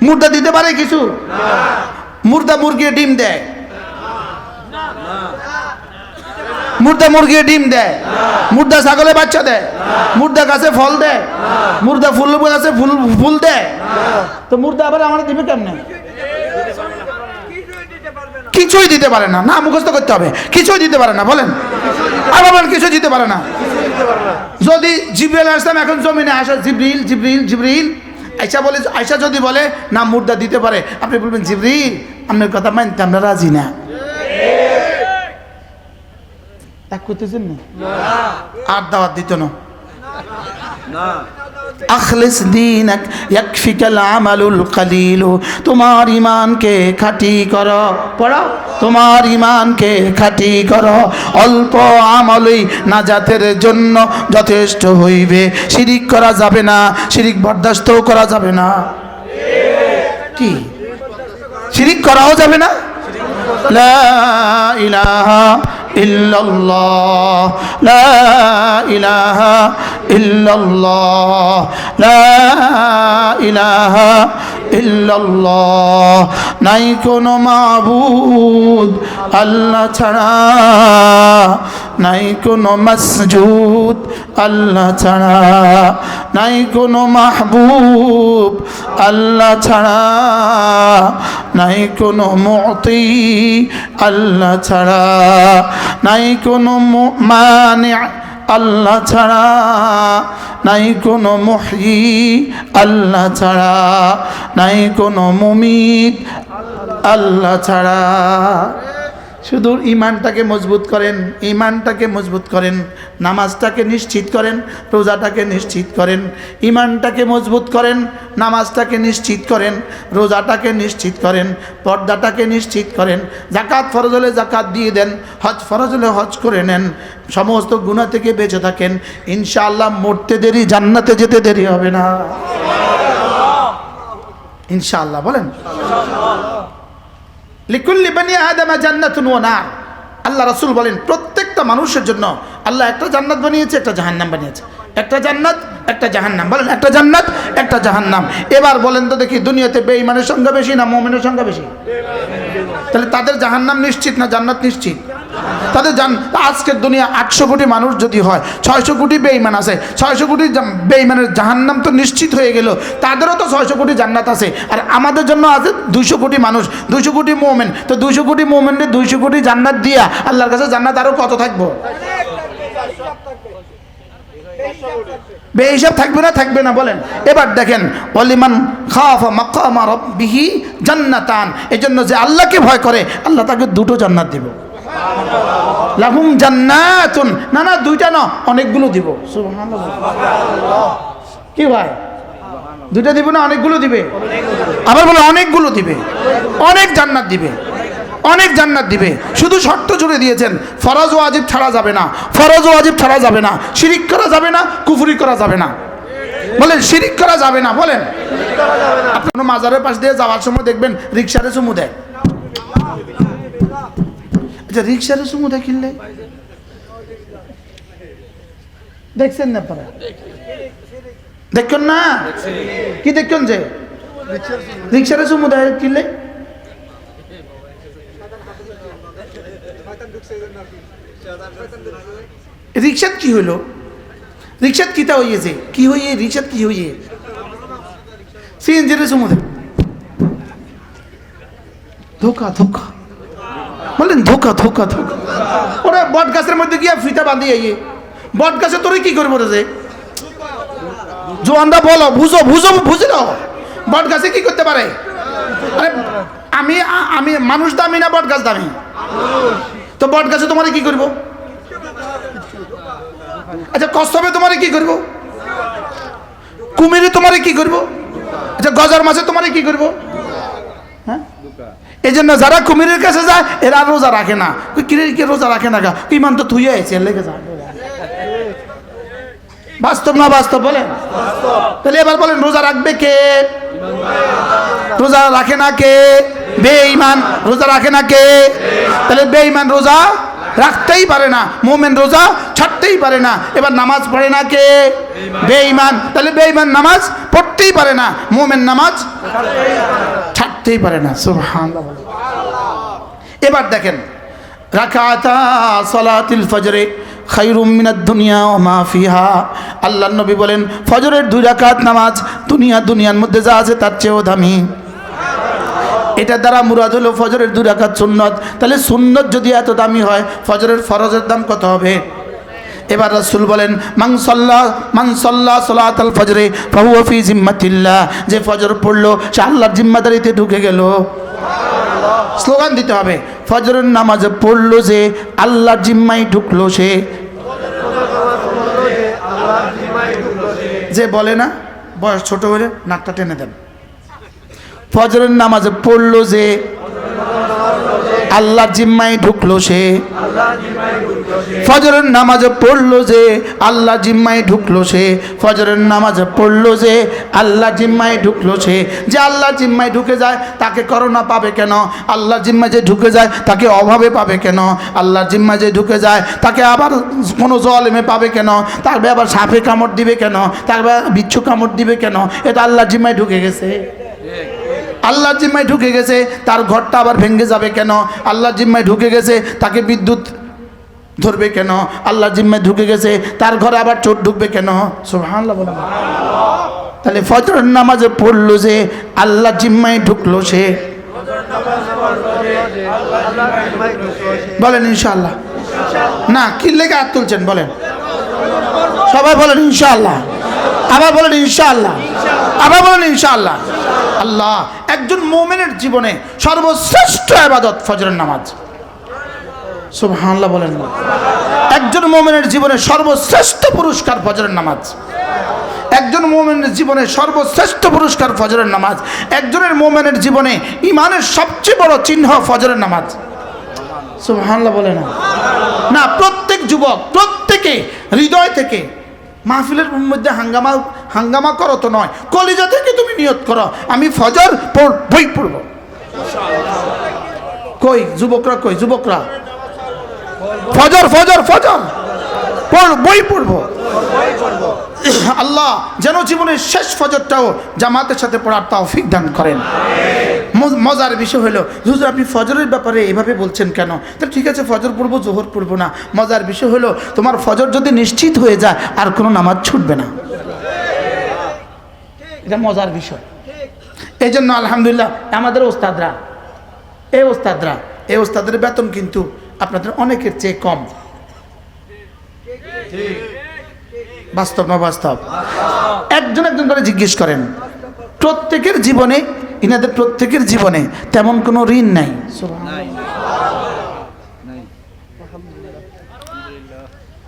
মুর্দা দিতে পারে কিছু? মুর্দা মুরগি ডিম দেয়, মুর্দা মুরগি ডিম দেয়, মুর্দা ছাগলে বাচ্চা দেয়, মুর্দা গাছে ফল দেয়, মুর্দা ফুল গাছে ফুল দেয়। তো মুর্দা আবার আমার দিবে কেমনে? কিছুই দিতে পারে না। না, মুখস্থ করতে হবে, কিছুই দিতে পারে না। বলেন আবার বলেন, কিছু দিতে পারে না। যদি জিবরিল আলাইহিস সালাম এখন জমিনে আসে, জিবরিল জিবরিল জিবরিল আয়েশা যদি বলে না মুর্দা দিতে পারে, আপনি বলবেন জিবরিল আপনার কথা মানতে আমরা রাজি না। তা করতেছেন না? আর দাওয়াত দিত না। আখলিস দীনক ইয়াকফিকাল আমালুল কলিল। তোমার ঈমানকে খাঁটি করো, পড়ো, তোমার ঈমানকে খাঁটি করো, অল্প আমলই নাজাতের জন্য যথেষ্ট হইবে। শিরিক করা যাবে না, শিরিক বরদাস্ত করা যাবে না। কি শিরিক করাও যাবে না? লা ইলাহা ইল্লাল্লাহ, লা ইলাহা ইল্লাল্লাহ, লা ইলাহা ইল্লাল্লাহ। নাই কোনো মাবুদ আল্লাহ ছাড়া, নাই কোনো মাসজুদ আল্লাহ ছাড়া, নাই কোনো মাহবুব আল্লাহ ছাড়া, নাই কোনো মুতি আল্লাহ ছাড়া, নাই কোনো মানি আল্লাহ ছাড়া, নাই কোনো মুহয়ি আল্লাহ ছাড়া, নাই কোনো মুমিত আল্লাহ ছাড়া। শুধু ইমানটাকে মজবুত করেন, ইমানটাকে মজবুত করেন, নামাজটাকে নিশ্চিত করেন, রোজাটাকে নিশ্চিত করেন। ইমানটাকে মজবুত করেন, নামাজটাকে নিশ্চিত করেন, রোজাটাকে নিশ্চিত করেন, পর্দাটাকে নিশ্চিত করেন। যাকাত ফরজ হলে যাকাত দিয়ে দেন, হজ ফরজ হলে হজ করে নেন, সমস্ত গুনাহ থেকে বেঁচে থাকেন। ইনশাআল্লাহ মরতে দেরি, জান্নাতে যেতে দেরি হবে না ইনশাআল্লাহ। বলেন লিকুল্লি বানি আদম জান্নাতুন ওয়া নার। আল্লাহ রাসূল বলেন প্রত্যেকটা মানুষের জন্য আল্লাহ একটা জান্নাত বানিয়েছে, একটা জাহান্নাম বানিয়েছে। একটা জান্নাত একটা জাহান্নাম। বলেন একটা জান্নাত একটা জাহান্নাম। এবার বলেন তো দেখি, দুনিয়াতে বেঈমানের সংখ্যা বেশি না মুমিনের সংখ্যা বেশি? তাহলে তাদের জাহান্নাম নিশ্চিত না জান্নাত নিশ্চিত? তাদের আজকের দুনিয়া 800 কোটি মানুষ যদি হয়, 600 কোটি বেঈমান আছে, 600 কোটি বেঈমানের জাহান্নাম তো নিশ্চিত হয়ে গেল, তাদেরও তো 600 কোটি জান্নাত আছে। আর আমাদের জন্য আছে 200 কোটি মানুষ, 200 কোটি মুমিন। তো 200 কোটি মুমিনদের 200 কোটি জান্নাত দিয়া আল্লাহর কাছে জান্নাত আরো কত থাকবো? বেহিসাব থাকবে না থাকবে না? বলেন। এবার দেখেন, ওয়ালিমান খাফা মাকামা রাব্বিহি জান্নাতান, এজন্য যে আল্লাহকে ভয় করে আল্লাহ তাকে দুটো জান্নাত দিব। লাহুম জান্নাতুন, না না দুইটা না, অনেকগুলো দিব। সুবহানাল্লাহ। কি ভাই, দুইটা দিব না অনেকগুলো দিবে? আবার বলে অনেকগুলো দিবে, অনেক জান্নাত দিবে, অনেক জান্নাত দিবে। শুধু শর্ত জুড়ে দিয়েছেন, ফরজ ও ওয়াজিব ছাড়া যাবে না, ফরজ ও ওয়াজিব ছাড়া যাবে না, শিরিক করা যাবে না, কুফরি করা যাবে না। বলেন শিরিক করা যাবে না। বলেন আপনার মাজারের পাশ দিয়ে যাওয়ার সময় দেখবেন রিকশারে চুমু দেয়। আচ্ছা রিকশারে চুমু দেয় কিনলে দেখছেন না? আপনারা দেখছেন না? কি দেখছেন যে রিকশারে চুমু দেয় কিনলে? রিকশাত কি হইল? রিকশাত কিতা হইয়েছে? কি হইয়ে রিকশাত কি হইয়ে? সিএনজির সমুদ্রে ধোকা ধোকা। বলেন ধোকা ধোকা ধোকা। ওরা বট গাছের মধ্যে গিয়ে ফিতা বাঁধিয়ে আইয়ে, বট গাছে তোরে কি করবো রে? জোয়ানরা বলো, বুঝো বুঝো বুঝে নাও, বট গাছে কি করতে পারে? আরে আমি আমি মানুষ দামি না বট গাছ দামি? তো বট গাছে তোমার কি করবো? আচ্ছা কচ্ছপে তোমার কি করবো? কুমিরে তোমার কি করবো? আচ্ছা গজার মাছে তোমার কি করবো? হ্যাঁ, এই জন্য যারা কুমিরের কাছে যায় এরা রোজা রাখে না। কি রোজা রাখে না? ইমান তো থুইয়া আছে লেগে যায়। বাস্তব না বাস্তব? বলেন। তাহলে এবার বলেন রোজা রাখবে কে? রোজা রাখে না কে? বেঈমান। রোজা রাখে না কে? তাহলে বেঈমান রোজা রাখতেই পারে না, মুমিন রোজা ছাড়তেই পারে না। এবার নামাজ পড়ে না কে? বেঈমান। তাহলে বেঈমান নামাজ পড়তেই পারে না, মুমিন নামাজ ছাড়তেই পারে না। সুবহানাল্লাহ। এবার দেখেন, রাকাতা সালাতুল ফজরে খায়রুম মিনাদ দুনিয়া ওয়া মা ফিহা। আল্লাহর নবী বলেন ফজরের 2 রাকাত নামাজ দুনিয়ার মধ্যে যা আছে তার চেয়েও দামি। এটা দ্বারা মুরাদ হলো ফজরের 2 রাকাত সুন্নত। তাহলে সুন্নত যদি এত দামি হয়, ফজরের ফরজের দাম কত হবে? এবার রাসূল বলেন মান সাল্লা সালাতাল ফজরে ফাহুয়া ফি জিম্মাতিল্লাহ, যে ফজর পড়লো সে আল্লাহর জিম্মাদারিতে ঢুকে গেল। সুবহানাল্লাহ। স্লোগান দিতে হবে, ফজরের নামাজ পড়লো যে আল্লাহর জিম্মায় ঢুকলো সে। যে বলে না বয়স ছোট হলে নাকটা টেনে দেন। ফজরের নামাজ পড়লো যে আল্লাহর জিম্মায় ঢুকলো সে। ফজরের নামাজ পড়লো যে আল্লাহ জিম্মায় ঢুকলো সে। ফজরের নামাজ পড়লো যে আল্লাহ জিম্মায় ঢুকলো সে। যে আল্লাহ জিম্মায় ঢুকে যায় তাকে করোনা পাবে কেন? আল্লাহ জিম্মায় যে ঢুকে যায় তাকে অভাবে পাবে কেন? আল্লাহ জিম্মায় যে ঢুকে যায় তাকে আবার কোনো জলেমে পাবে কেন? তাকে আবার সাপে কামড় দিবে কেন? তাকে বিচ্ছু কামড় দিবে কেন? এটা আল্লাহ জিম্মায় ঢুকে গেছে। আল্লাহ জিম্মায় ঢুকে গেছে, তার ঘরটা আবার ভেঙে যাবে কেন? আল্লাহ জিম্মায় ঢুকে গেছে, তাকে বিদ্যুৎ ধরবে কেন? আল্লাহ জিম্মায় ঢুকে গেছে, তার ঘরে আবার চোর ঢুকবে কেন? সুবহানাল্লাহ বলেন। তাহলে ফজরের নামাজে পড়লো যে আল্লাহ জিম্মায় ঢুকলো সে। বলেন ইনশাআল্লাহ। না কি লেগে হাত তুলছেন? বলেন সবাই বলেন ইনশাআল্লাহ। আবার বলেন ইনশাআল্লাহ। আবার বলেন ইনশাআল্লাহ। আল্লাহ একজন মুমিনের জীবনে সর্বশ্রেষ্ঠ ইবাদত ফজরের নামাজ। সুবহানাল্লাহ বলেন। একজন মুমিনের জীবনে সর্বশ্রেষ্ঠ পুরস্কার ফজরের নামাজ। একজন মুমিনের জীবনে সর্বশ্রেষ্ঠ পুরস্কার ফজরের নামাজ। একজনের মুমিনের জীবনে ঈমানের সবচেয়ে বড় চিহ্ন ফজরের নামাজ। সুবহানাল্লাহ বলে না? না, প্রত্যেক যুবক প্রত্যেকে হৃদয় থেকে মাহফিলের মধ্যে হাঙ্গামা করো তো নয়, কলিজা থেকে তুমি নিয়ত করো আমি ফজর বই পড়ব। কই যুবকরা, কই যুবকরা? ফজর ফজর ফজর বই পড়ব। আল্লাহ যেন জীবনের শেষ ফজরটাও জামাতের সাথে পড়ার তৌফিক দান করেন। মজার বিষয় হলো, হুজুর আপনি ফজরের ব্যাপারে এভাবে বলছেন কেন? তো ঠিক আছে, ফজর পড়বো, জোহর পড়বো না। মজার বিষয় হলো, তোমার ফজর যদি নিশ্চিত হয়ে যায় আর কোনো নামাজ ছুটবে না। এটা মজার বিষয়। এই জন্য আলহামদুলিল্লাহ আমাদের এই ওস্তাদের বেতন কিন্তু আপনাদের অনেকের চেয়ে কম। বাস্তব না বাস্তব? একজন করে জিজ্ঞেস করেন, প্রত্যেকের জীবনে, ইনাদের প্রত্যেকের জীবনে তেমন কোনো ঋণ নাই।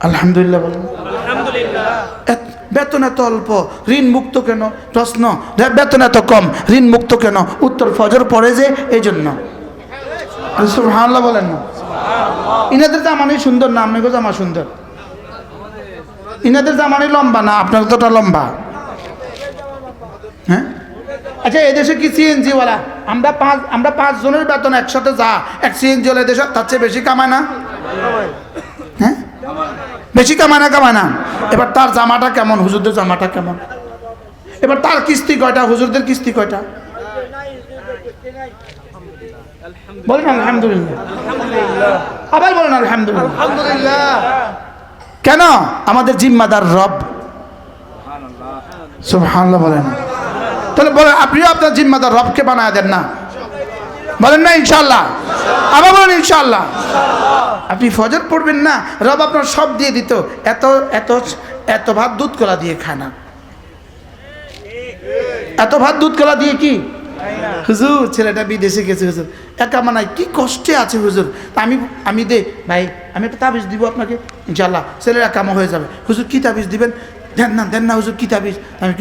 আলহামদুলিল্লাহ বলেন। বেতন এত অল্প, ঋণ মুক্ত কেন? প্রশ্ন, বেতন এত কম, ঋণ মুক্ত কেন? উত্তর, ফজর পড়ে যে এই জন্য। সুবহানাল্লাহ বলেন না? ইনাদের জামানি সুন্দর না আপনাকে জামা সুন্দর? ইনাদের জামানি লম্বা না আপনার তোটা লম্বা? হ্যাঁ, আচ্ছা এদেশে কি সিএনজি ওয়ালা? আমরা 5 জনের বেতন একসাথে যা, এক সিএনজি ওয়ালা দেশে তার চেয়ে বেশি কামায় না? হ্যাঁ, বেশি কামায় না। এবার তার জামাটা কেমন, হুজুরদের জামাটা কেমন? এবার তার কিস্তি কয়টা, হুজুরদের কিস্তি কয়টা? বলেন আলহামদুলিল্লাহ। আবার বলেন আলহামদুলিল্লাহ। কেন? আমাদের জিম্মাদার রব। সুবহানাল্লাহ বলেন। তাহলে বলেন, আপনিও আপনার জিম্মাদার রবকে বানায় দেন না? বলেন না ইনশাআল্লাহ? আবার বলেন ইনশাআল্লাহ। আপনি ফজর পড়বেন না, রব আপনার সব দিয়ে দিত। এত ভাত দুধ কলা দিয়ে খায় না। এত ভাত দুধ কলা দিয়ে কি? হুজুর ছেলেটা বিদেশে গেছে, হুজুর একা মানায় কি কষ্টে আছে হুজুর। আমি দে ভাই, আমি একটা তাবিজ দিব আপনাকে, ইনশাআল্লাহ ছেলের একামা হয়ে যাবে। হুজুর কি তাবিজ দিবেন? দেন না হুজুর, কি তাবিজ? আমি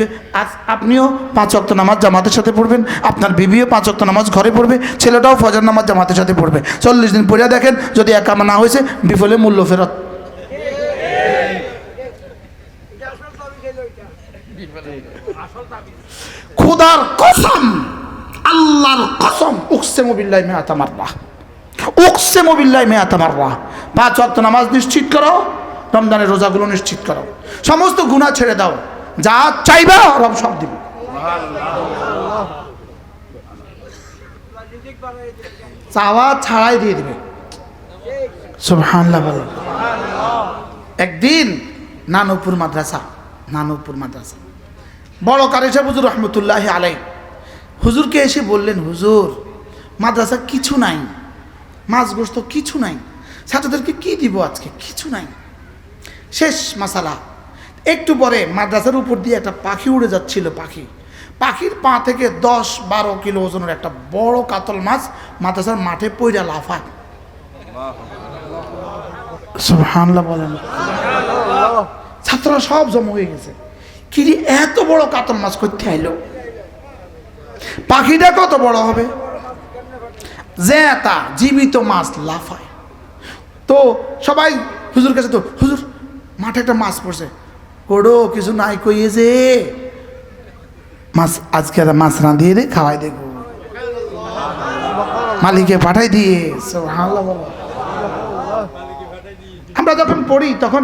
আজ আপনিও 5 ওয়াক্ত নামাজ জামাতের সাথে পড়বেন, আপনার বিবিও 5 ওয়াক্ত নামাজ ঘরে পড়বে, ছেলেটাও ফজর নামাজ জামাতের সাথে পড়বে। 40 দিন পড়ে দেখেন, যদি একামা না হয়েছে বিফলে মূল্য ফেরত। খোদার কসম, আল্লাহর কসম, উকসিমু বিল্লাহি মিআতা মাররা, 5 ওয়াক্ত নামাজ নিশ্চিত করো, রমজানের রোজাগুলো নিশ্চিত করো, সমস্ত গুনাহ ছেড়ে দাও, যা চাইবা রব সব দিবে। চাওয়া ছাড়াই দিয়ে দিবে। সুবহানাল্লাহ বলো। একদিন নানুপুর মাদ্রাসা বড় কারি সাহেব হুজুর রহমতুল্লাহি আলাইহি হুজুরকে এসে বললেন, হুজুর মাদ্রাসা কিছু নাই, মাছ গোস্ত কিছু নাই, ছাত্রদেরকে কি দিব আজকে? কিছু নাই, শেষ মাসালা। একটু পরে মাদ্রাসার উপর দিয়ে একটা পাখি উড়ে যাচ্ছিল। পাখির পা থেকে 10-12 কিলো ওজনের একটা বড় কাতল মাছ মাদ্রাসার মাঠে পইরা লাফায়। সুবহানাল্লাহ বলেন। ছাত্ররা সব জমা হয়ে গেছে, কিরে এত বড় কাতল মাছ করতে আইলো? পাখিটা কত বড় হবে? জেতা জীবিত মাছ লাফায়। তো সবাই হুজুর কাছে, তো হুজুর মাঠে একটা মাছ পড়ছে, কোড়ো কিছু নাই কইয়েছে, মাছ আজকে মাছ রাঁধিয়ে দে, খাওয়াই দেখো, মালিকে পাঠাই দিয়ে। আমরা যখন পড়ি তখন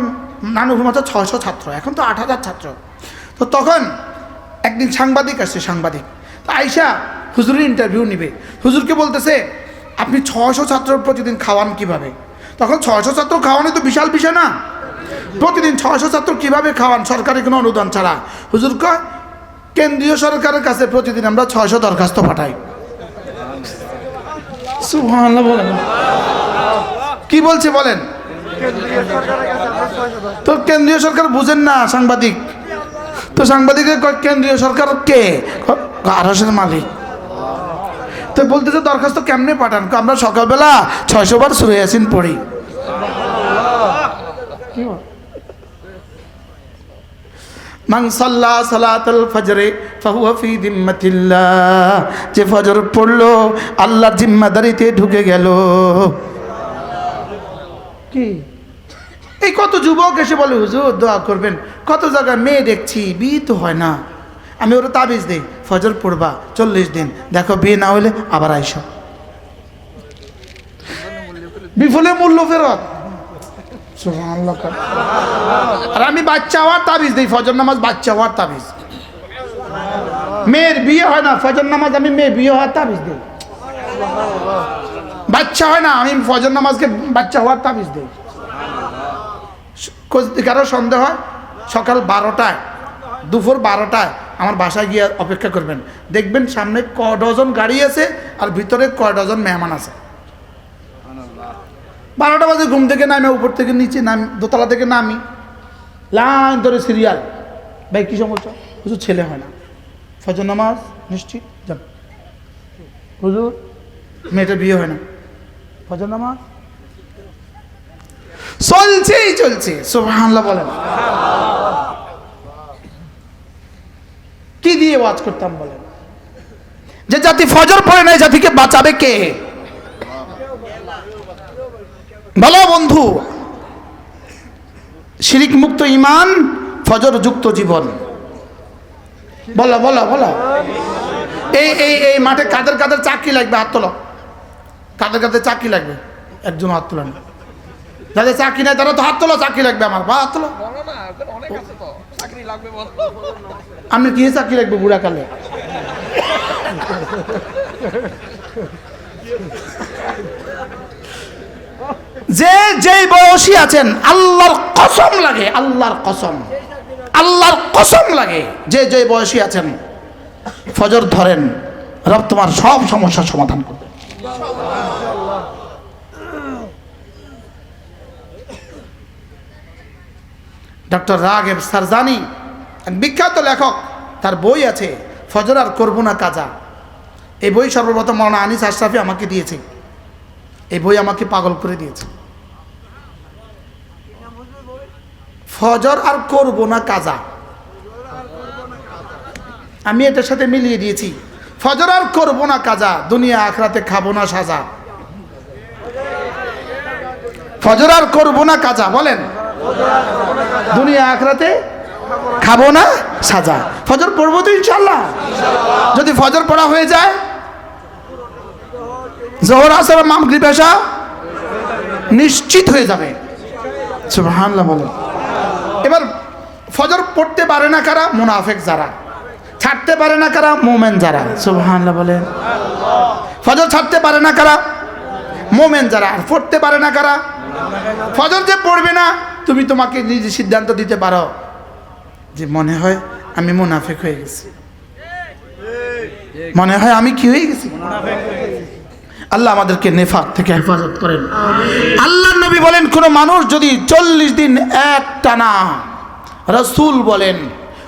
নানুর মতো 600 ছাত্র, এখন তো 8000 ছাত্র। তো তখন একদিন সাংবাদিক আসছে, তো আইসা হুজুরের ইন্টারভিউ নিবে। হুজুরকে বলতেছে, আপনি 600 ছাত্র প্রতিদিন খাওয়ান কিভাবে? তখন 600 ছাত্র খাওয়ানো তো বিশাল বিষয় না, প্রতিদিন 600 ছাত্র কিভাবে খাওয়ান সরকারি কোনো অনুদান ছাড়া? হুজুর কয়, কেন্দ্রীয় সরকারের কাছে প্রতিদিন আমরা 600 দরখাস্ত পাঠাই। সুবহানাল্লাহ বলেন। কি বলছে বলেন? তো কেন্দ্রীয় সরকার বুঝেন না সাংবাদিক, তো সাংবাদিকের কেন্দ্রীয় সরকার কে? আরশের মালিক। তো বলতেছে দরখাস্ত কেমনে পাঠান? আমরা সকালবেলা 600 বার সূরা ইয়াসিন পড়ি। মান সাল্লা সালাতাল ফজরে ফাহুয়া ফি জিম্মাতিল্লাহ, যে ফজর পড়লো আল্লাহর জিম্মাদারিতে ঢুকে গেল। কি এই কত যুবক এসে বলে, হুজুর দোয়া করবেন, কত জায়গায় মেয়ে দেখছি বিয়ে তো হয় না, আমি ওরা তাবিজ দেই, ফজর পড়বা 40 দিন, দেখো বিয়ে না হলে আবার আইসো, বিফলে মূল্য ফেরত। সুবহানাল্লাহ। আর আমি বাচ্চা হওয়ার তাবিজ দিই, ফজর নামাজ বাচ্চা হওয়ার তাবিজ। মেয়ের বিয়ে হয় না, ফজর নামাজ আমি মেয়ে বিয়ে হওয়ার তাবিজ দিই। বাচ্চা হয় না, আমি ফজর নামাজকে বাচ্চা হওয়ার তাবিজ দিই। কারো সন্দেহ হয়, সকাল 12টায় দুপুর 12টায় আমার বাসায় গিয়ে অপেক্ষা করবেন, দেখবেন সামনে ক ডজন গাড়ি আছে আর ভিতরে ক ডজন মেহমান আছে। 12টা বাজে ঘুম থেকে নামে, উপর থেকে নিচে নামি, দোতলা থেকে নামি, লাইন ধরে সিরিয়াল। ভাই কী সমস্যা? হুজুর ছেলে হয় না, ফজর নামাজ নিশ্চিত যান। হুজুর মেয়েটার বিয়ে হয় না, ফজর নামাজ চলছেই চলছে। সুবহানাল্লাহ বলেন। কি দিয়ে ওয়াজ করতাম বলেন? যে জাতি ফজর পড়ে নাই, জাতিকে বাঁচাবে কে? বলো বন্ধু। শিরিক মুক্ত ঈমান, ফজর যুক্ত জীবন। বলো বলো বলো। এই এই এই মাঠে কাদের কাদের চাকরি লাগবে হাত তোলো। কাদের কাদের চাকরি লাগবে? একজন হাত তোলেন। যাদের চাকরি নাই তারা তো হাত তোলো, চাকরি লাগবে আমার, বা হাত তোলো। আপনি কি চাকরি লাগবে বুড়া কালে? যে যেই বয়সী আছেন, আল্লাহর কসম লাগে, আল্লাহর কসম, আল্লাহর কসম লাগে, যে যে বয়সী আছেন ফজর ধরেন, রব তোমার সব সমস্যার সমাধান করবে। ডক্টর রাগেব সারজানি, এক বিখ্যাত লেখক, তার বই আছে ফজর আর করবো না কাজা। এই বই সর্বপ্রথম মাওলানা আনিস আশরাফি আমাকে দিয়েছে। এই বই আমাকে পাগল করে দিয়েছে। ফজর আর করবো না কাজা, আমি এটার সাথে মিলিয়ে দিয়েছি। ফজর আর করবো না কাজা, দুনিয়া আখরাতে খাবো না সাজা। ফজর আর করবো না কাজা, বলেন, দুনিয়া আখরাতে খাবো না সাজা। ফজর পড়বো তো ইনশাল্লাহ। যদি ফজর পড়া হয়ে যায়, জোহর আসর মাগরিব এশা নিশ্চিত হয়ে যাবে। সুবহানাল্লাহ বলেন। এবার ফজর পড়তে পারে না কারা? মুনাফিক যারা। ছাড়তে পারে না কারা? মুমিন যারা। সুবহানাল্লাহ বলেন। ফজর ছাড়তে পারে না কারা? মুমিন যারা। আর পড়তে পারে না কারা? ফজর যে পড়বে না, তুমি তোমাকে নিজে সিদ্ধান্ত দিতে পারো যে মনে হয় আমি মুনাফিক হয়ে গেছি, মনে হয় আমি কি হয়ে গেছি। আল্লাহ আমাদেরকে নেফাক থেকে হেফাজত করেন। আল্লাহ নবী বলেন, কোন মানুষ যদি 40 দিন একটানা, রাসূল বলেন,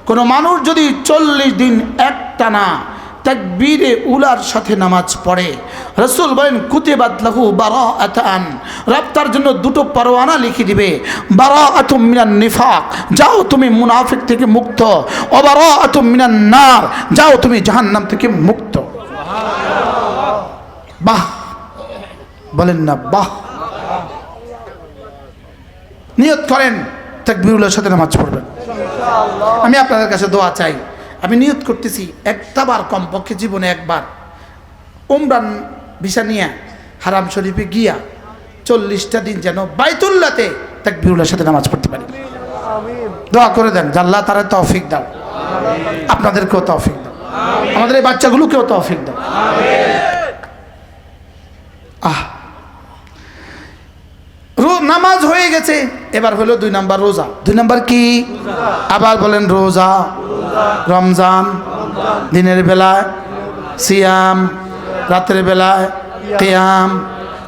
কোন মানুষ যদি 40 দিন একটানা তাকবীরে উলার সাথে নামাজ পড়ে, রাসূল বলেন কুতিবাত লাহু বারাআতান, রব তার জন্য দুটো পরোয়ানা লিখে দিবে। বারাআতুম মিনান নিফাক, যাও তুমি মুনাফিক থেকে মুক্ত। ও বারাআতুম মিনান নার, যাও তুমি জাহান্নাম থেকে মুক্ত। বাহ বলেন না বাহ। নিয়ত করেন তাকবীরুল্লাহর সাথে নামাজ পড়বেন। আমি আপনাদের কাছে দোয়া চাই। আমি নিয়ত করতেছি একটাবার, কমপক্ষে জীবনে একবার উমরান ভিসা নিয়ে হারাম শরীফে গিয়া 40টা দিন যেন বাইতুল্লাহতে তাকবীরুল্লাহর সাথে নামাজ পড়তে পারি। দোয়া করে দেন যে আল্লাহ তারা তৌফিক দাও, আপনাদেরকেও তৌফিক দাও, আমাদের এই বাচ্চাগুলোকেও তৌফিক দাও। নামাজ হয়ে গেছে, এবার হলো 2 নাম্বার রোজা। 2 নাম্বার কি? আবার বলেন রোজা। রমজান, দিনের বেলায় সিয়াম, রাতের বেলায় কিয়াম।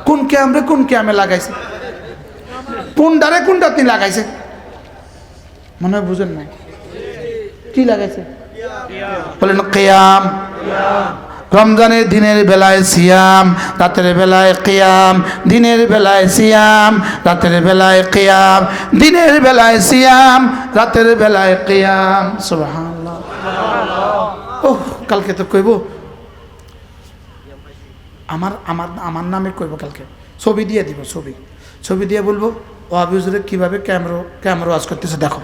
কোন কিয়ামরে কোন কিয়ামে লাগাইছে? কোনটারে কোনটা আপনি লাগাইছে? মনে হয় বুঝেন নাই। কি লাগাইছে? বলেন কিয়াম। রমজানের দিনের বেলায় সিয়াম, রাতের বেলায় কিয়াম। দিনের বেলায় সিয়াম, রাতের বেলায় কিয়াম। দিনের বেলায় সিয়াম, রাতের বেলায় কিয়াম। সুবহানাল্লাহ। ওহ, কালকে তো কইব আমার আমার আমার নামে কইব, কালকে ছবি দিয়ে দিব। ছবি দিয়ে বলবো ও আবু হুজুরে কিভাবে ক্যামেরা ওয়াজ করতেছে দেখো।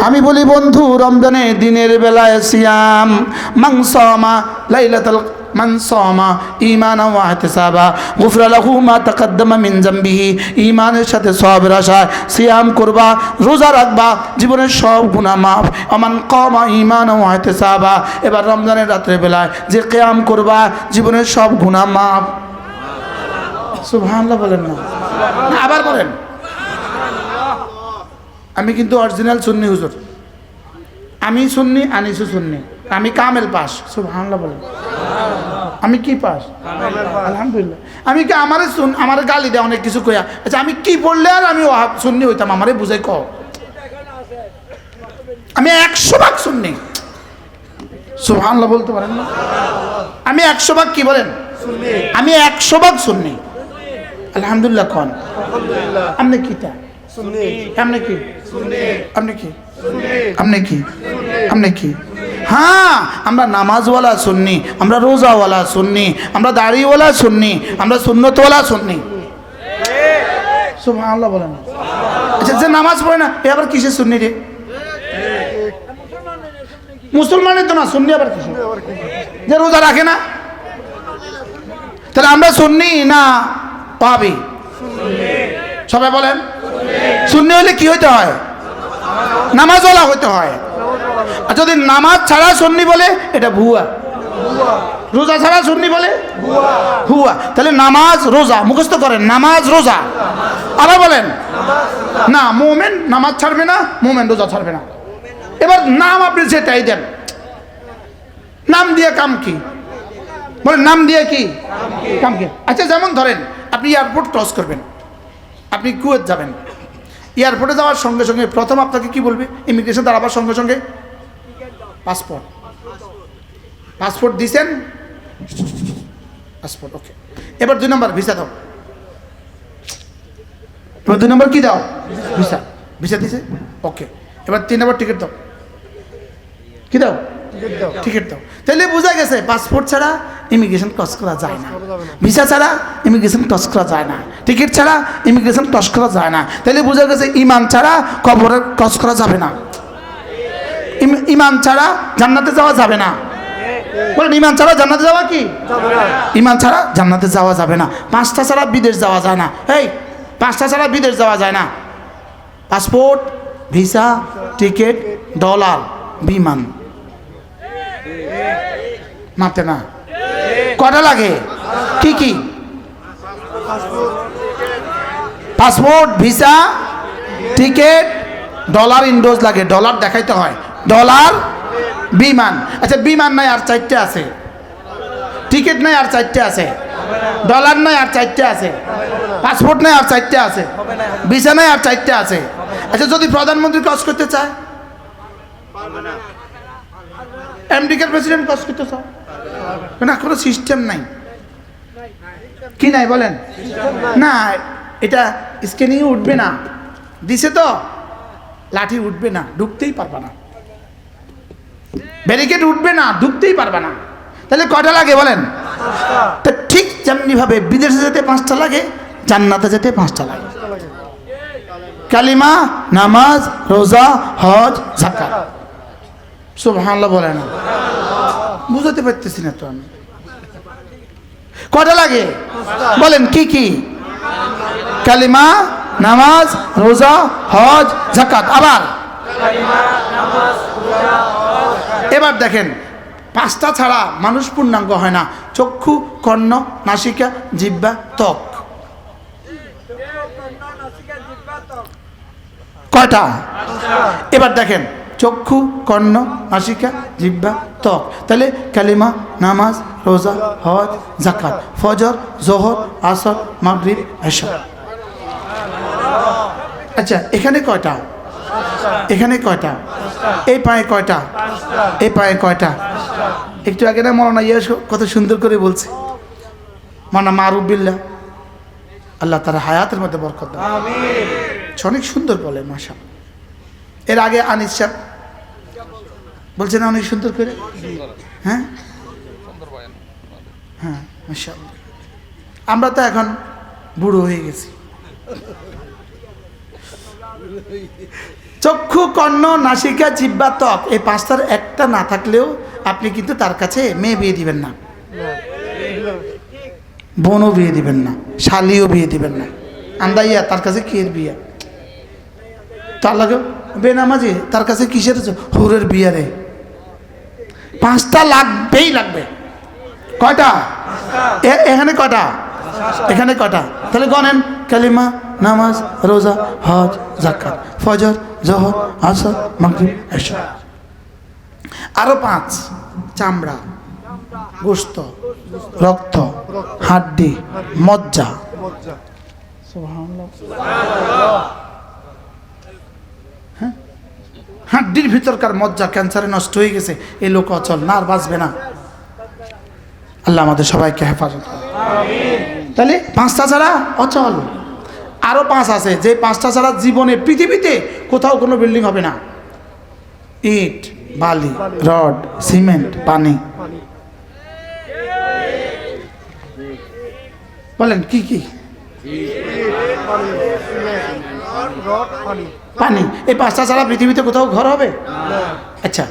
আমি বলি বন্ধু, রমজানে দিনের বেলায় সিয়াম মাংসমা লাইলাতুল মানসমা ঈমানান ওয়া ইহতিসাবা গুফরা লাহু মা তাকাদ্দামা মিন যামবিহি। ঈমানের সাথে সওয়াবের আশায় সিয়াম করবা, রোজা রাখবা, জীবনের সব গুনাহ মাফ। আমান কামা ঈমানান ওয়া ইহতিসাবা, এবার রমজানের রাতের বেলায় যে কিয়াম করবা, জীবনের সব গুনাহ মাফ। সুবহানাল্লাহ বলেন না, আবার বলেন। আমি কিন্তু অরিজিনাল সুন্নি হুজুর, আমি সুন্নি, আনিসু সুন্নি, আমি কামেল পাস। সুবহানাল্লাহ বলেন। আমি কি পাস? আলহামদুলিল্লাহ। আমি কি আমার গালি দেয় অনেক কিছু কইয়া, আচ্ছা আমি কি পড়লে আর আমি সুন্নি হইতাম? আমারে বুঝাই কও। আমি 100% সুন্নি। সুবহানাল্লাহ বলতে পারেন না? আমি 100% কি বলেন? আমি 100% সুন্নি। আলহামদুলিল্লাহ কোন? আপনি কিটা? আপনি কি? আপনি কি? আপনি কি? আপনি কি? হ্যাঁ, আমরা নামাজওয়ালা সুন্নি, আমরা রোজাওয়ালা সুন্নি, আমরা দাড়িওয়ালা সুন্নি, আমরা সুন্নতওয়ালা সুন্নি। সুবহানাল্লাহ বলেন। আচ্ছা, যে নামাজ পড়ে না এ আবার কিসের সুন্নি রে? মুসলমানের তো না, সুন্নি আবার কিসের? যে রোজা রাখে না, তাহলে আমরা সুন্নি না পাবি? সবাই বলেন। সুন্নি হলে কি হইতে হয়? নামাজওয়ালা হইতে হয়। আর যদি নামাজ ছাড়া সুন্নি বলে এটা ভুয়া, রোজা ছাড়া সুন্নি বলে ভুয়া। তাহলে নামাজ রোজা মুখস্থ করেন, নামাজ রোজা। আবার বলেন না, মোমেন নামাজ ছাড়বে না, মোমেন রোজা ছাড়বে না। এবার নাম আপনি সেটাই দেন, নাম দিয়ে কাম কি? বলেন নাম দিয়ে কি কাম কি? আচ্ছা, যেমন ধরেন আপনি এয়ারপোর্ট ক্রস করবেন, আপনি কুয়েত যাবেন। এয়ারপোর্টে যাওয়ার সঙ্গে সঙ্গে প্রথম আপনাকে কি বলবে? ইমিগ্রেশন দাঁড়াবার সঙ্গে সঙ্গে পাসপোর্ট। পাসপোর্ট দিছেন, পাসপোর্ট ওকে। এবার 2 নম্বর ভিসা দাও। এবার 2 নম্বর কি দাও? ভিসা। ভিসা দিছে ওকে। এবার 3 নম্বর টিকিট দাও। কি দাও? টিকিট দাও। তাহলে বোঝা গেছে পাসপোর্ট ছাড়া ইমিগ্রেশন ক্রস করা যায় না, ভিসা ছাড়া ইমিগ্রেশন ক্রস করা যায় না, টিকিট ছাড়া ইমিগ্রেশন ক্রস করা যায় না। তাহলে বোঝা গেছে ঈমান ছাড়া কবরে ক্রস করা যাবে না, ঈমান ছাড়া জান্নাতে যাওয়া যাবে না। বলেন ঈমান ছাড়া জান্নাতে যাওয়া কি? ঈমান ছাড়া জান্নাতে যাওয়া যাবে না। 5টা ছাড়া বিদেশ যাওয়া যায় না। এই 5টা ছাড়া বিদেশ যাওয়া যায় না। পাসপোর্ট, ভিসা, টিকিট, ডলার, বিমান। মাতে না? কটা লাগে? কি কি? Passport, visa, ticket, dollar, endorse লাগে। ডলার দেখাইতে হয়, ডলার, বিমান। আচ্ছা, বিমান নাই আর 4টে আছে, টিকিট নাই আর 4টে আছে, ডলার নাই আর 4টে আছে, পাসপোর্ট নাই আর 4টে আছে, ভিসা নাই আর 4টে আছে। আচ্ছা, যদি প্রধানমন্ত্রী ক্রস করতে চায়, আমেরিকার প্রেসিডেন্ট ক্রস করতে চায় না, কোনো সিস্টেম নাই। কি নাই বলেন? না, এটা স্ক্যানিং উঠবে না, দিছে তো লাঠি উঠবে না, ঢুকতেই পারবা না, ব্যারিকেড উঠবে না, ঢুকতেই পারবা না। তাহলে কয়টা লাগে বলেন? তো ঠিক যেমনি ভাবে বিদেশে যেতে 5টা লাগে, জান্নাতে যেতে 5টা লাগে। কালিমা, নামাজ, রোজা, হজ, যাকাত। সুবহানাল্লাহ বলে না? বুঝতে পারতেছি না তো আমি। কয়টা লাগে বলেন? কি কি? কালিমা, নামাজ, রোজা, হজ, যাকাত। আবার এবার দেখেন, 5টা ছাড়া মানুষ পূর্ণাঙ্গ হয় না। চক্ষু, কর্ণ, নাসিকা, জিহ্বা, ত্বক। কয়টা? এবার দেখেন, চক্ষু, কর্ণ, নাসিকা, জিহ্বা, ত্বক। তাহলে কালিমা, নামাজ, রোজা, হজ, যাকাত, ফজর, জোহর, আসর, মাগরিব, এশা। আচ্ছা, এখানে কয়টা? এখানে কয়টা? এই পায়ে কয়টা? এই পায়ে কয়টা? একটু আগে না মৌলানা কত সুন্দর করে বলছে, মানা মারুফ বিল্লাহ, আল্লাহ তার হায়াতের মধ্যে বরকত দান। অনেক সুন্দর বলে মাশাআল্লাহ। এর আগে আনিস সাহেব বলছে না অনেক সুন্দর করে? হ্যাঁ হ্যাঁ মাশাআল্লাহ। আমরা তো এখন বুড়ো হয়ে গেছি, চক্ষু, কর্ণ, নাসিকা, জিহ্বা, ত্বক, এই পাঁচটার একটা না থাকলেও আপনি কিন্তু তার কাছে মেয়ে বিয়ে দিবেন না, বোনও বিয়ে দিবেন না, শালিও বিয়ে দিবেন না। আন্দাইয়া তার কাছে কি এর বিয়ে? তার লাগে বেনামাজি, তার কাছে কিসের হুরের বিয়ে রে? পাঁচটা লাগবেই লাগবে। কয়টা? এখানে কয়টা? এখানে কয়টা? তাহলে গনেন। কালিমা, নামাজ, রোজা, হজ, যাকাত, ফজর, জোহর, আসর, মাগরিব, এশা। আরো 5: চামড়া, গোশত, রক্ত, হাড্ডি, মজ্জা। হ্যাঁ, হাড্ডির ভিতরকার মজ্জা ক্যান্সারে নষ্ট হয়ে গেছে, এই লোক অচল না, আর বাঁচবে না। আল্লাহ আমাদের সবাইকে হেফাজত করে। তাহলে 5টা ছাড়া অচল। আরো 5 আছে, যে 5টা ছাড়া জীবনে পৃথিবীতে কোথাও কোনো বিল্ডিং হবে না। ইট, বালি, রড, সিমেন্ট, পানি। বলেন কি কি? পানি। এই 5টা ছাড়া পৃথিবীতে কোথাও ঘর হবে? আচ্ছা,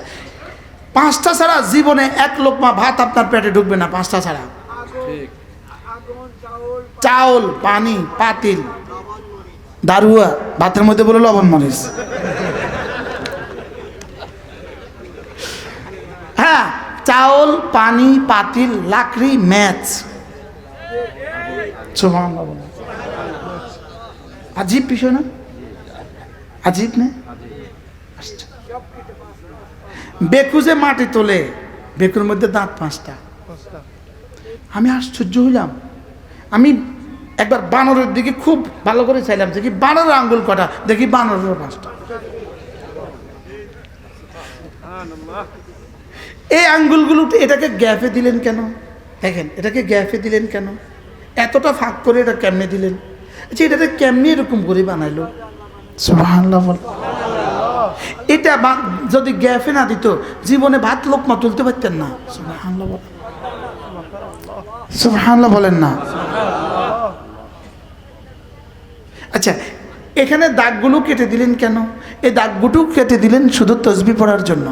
5টা ছাড়া জীবনে এক লোকমা ভাত আপনার পেটে ঢুকবে না। 5টা ছাড়া চাউল, পানি, পাতিল, দারুয়া, ভাতের মধ্যে বলে লবণ মরিচ। হ্যাঁ, চাউল, পানি, পাতিল, লাকড়ি, ম্যাচ। আজীব বিষয় না? আজীব না? বেকু যে মাটি তোলে, বেকুর মধ্যে দাঁত 5টা। আমি আশ্চর্য হইলাম। আমি একবার বানরের দিকে খুব ভালো করে চাইলাম, দেখি বানরের আঙ্গুল কটা, দেখি বানরের 5টা। এই আঙ্গুলগুলো এটাকে গ্যাপে দিলেন কেন? দেখেন, এটাকে গ্যাপে দিলেন কেন? এতটা ফাঁক করে এটা কেমনে দিলেন? আচ্ছা, এটাকে কেমনে এরকম করে বানাইলো? সুবহানাল্লাহ। এটা যদি গ্যাপে না দিত, জীবনে ভাত লোকমা তুলতে পারতেন না। সুবহানাল্লাহ, সুবহানাল্লাহ বলেন না? আচ্ছা, এখানে দাগগুলো কেটে দিলেন কেন? এই দাগগুলো কেটে দিলেন শুধু তসবিহ পড়ার জন্য।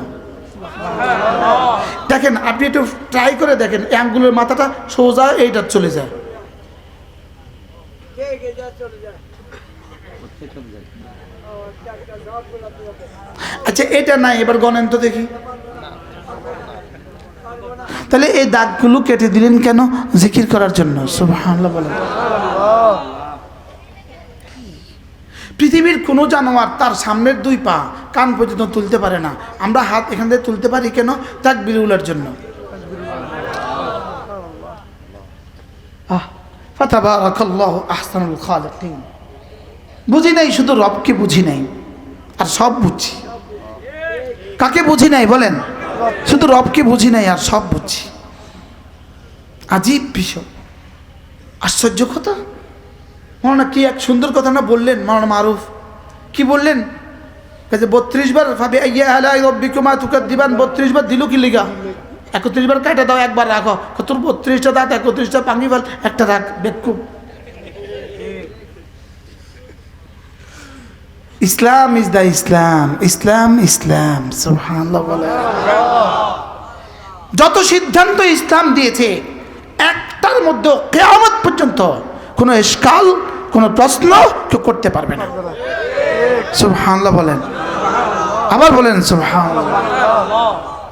দেখেন, আপনি একটু ট্রাই করে দেখেন, এই আঙ্গুলের মাথাটা সোজা এইটা চলে যায়। আচ্ছা, এটা নাই, এবার গণেন তো দেখি। তাহলে এই দাগগুলো কেটে দিলেন কেন? জিকির করার জন্য। সুবহানাল্লাহ বলেন। পৃথিবীর কোনো জানোয়ার তার সামনের 2 পা কান পর্যন্ত তুলতে পারে না, আমরা হাত এখান থেকে তুলতে পারি কেন? তাকবীর উলার জন্য। ফাতাবারাকাল্লাহু আহসানুল খালিকিন। বুঝি নাই, শুধু রবকে বুঝি নাই, আর সব বুঝছি। কাকে বুঝি নাই বলেন? শুধু রবকে বুঝি নাই, আর সব বুঝছি। আজীব বিষয়, আশ্চর্য কথা। মৌলানা কি এক সুন্দর কথা না বললেন? মৌলানা মারুফ কি বললেন? 32 বার ফাবি আইয়া আলাই রব্বিকুমা তুকাদ্দিবান, 32 বার দিল কি লিগা? 31 বার কাটা দাও, একবার রাখো। তোর 32টা দাঁত, 31টা পাঙ্গি বল, একটা রাখ। বেকুব। ইসলাম ইজ দ্য ইসলাম, ইসলাম ইসলাম। সুবহানাল্লাহ বলে। যত সিদ্ধান্ত ইসলাম দিয়েছে, একটার মধ্যে কিয়ামত পর্যন্ত কোনো ইশকাল, কোনো প্রশ্ন কেউ করতে পারবে না। সুবহানাল্লাহ বলেন। আবার বলেন সুবহানাল্লাহ।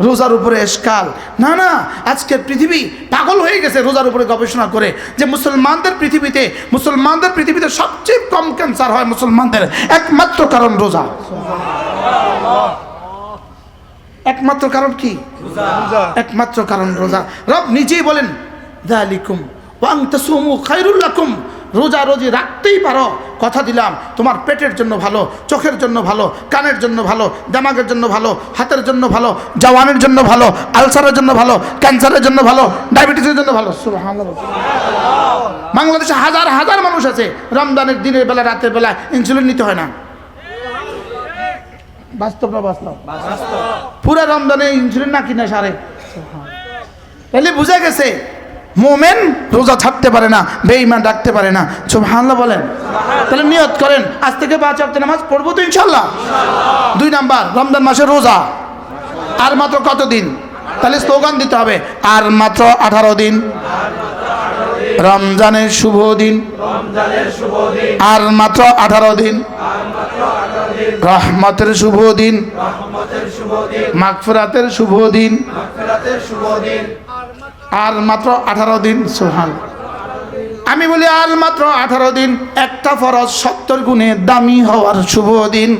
রোজার উপরে ইশকাল না, না, আজকের পৃথিবী পাগল হয়ে গেছে রোজার উপরে গবেষণা করে, যে মুসলমানদের পৃথিবীতে সবচেয়ে কম ক্যান্সার হয় মুসলমানদের, একমাত্র কারণ রোজা। একমাত্র কারণ কি? একমাত্র কারণ রোজা। রব নিজেই বলেন, যালিকুম ওয়া আন তাসুমু খায়রুল লাকুম। রোজা রোজি রাখতেই পারো, কথা দিলাম তোমার পেটের জন্য ভালো, চোখের জন্য ভালো, কানের জন্য ভালো, দিমাগের জন্য ভালো, হাতের জন্য ভালো, জওয়ানের জন্য ভালো, আলসারের জন্য ভালো, ক্যান্সারের জন্য ভালো, ডায়াবেটিসের জন্য ভালো। সুবহানাল্লাহ। বাংলাদেশে হাজার হাজার মানুষ আছে রমজানের দিনের বেলা, রাতের বেলা ইনসুলিন নিতে হয় না। বাস্তব না বাস্তব? পুরা রমজানে ইনসুলিন না কিনা সারে। তাহলে বুঝা গেছে মোমেন রোজা ছাড়তে পারে না, বেঈমান রাখতে পারে না। সুবহানাল্লাহ বলেন। তাহলে নিয়ত করেন আজ থেকে 5 ওয়াক্ত নামাজ পড়বো তো ইনশাআল্লাহ। 2 নাম্বার, রমজান মাসের রোজা আর মাত্র কত দিন? তাহলে স্লোগান দিতে হবে, আর মাত্র 18 দিন রমজানের শুভ দিন, আর মাত্র 18 দিন রহমতের শুভ দিন, মাগফিরাতের শুভ দিন, আর মাত্র 18 দিন। সুবহানাল্লাহ। আমি বলি আর মাত্র 18 দিন, একটা ফরজ 70 গুণে দামি হওয়ার শুভ দিন।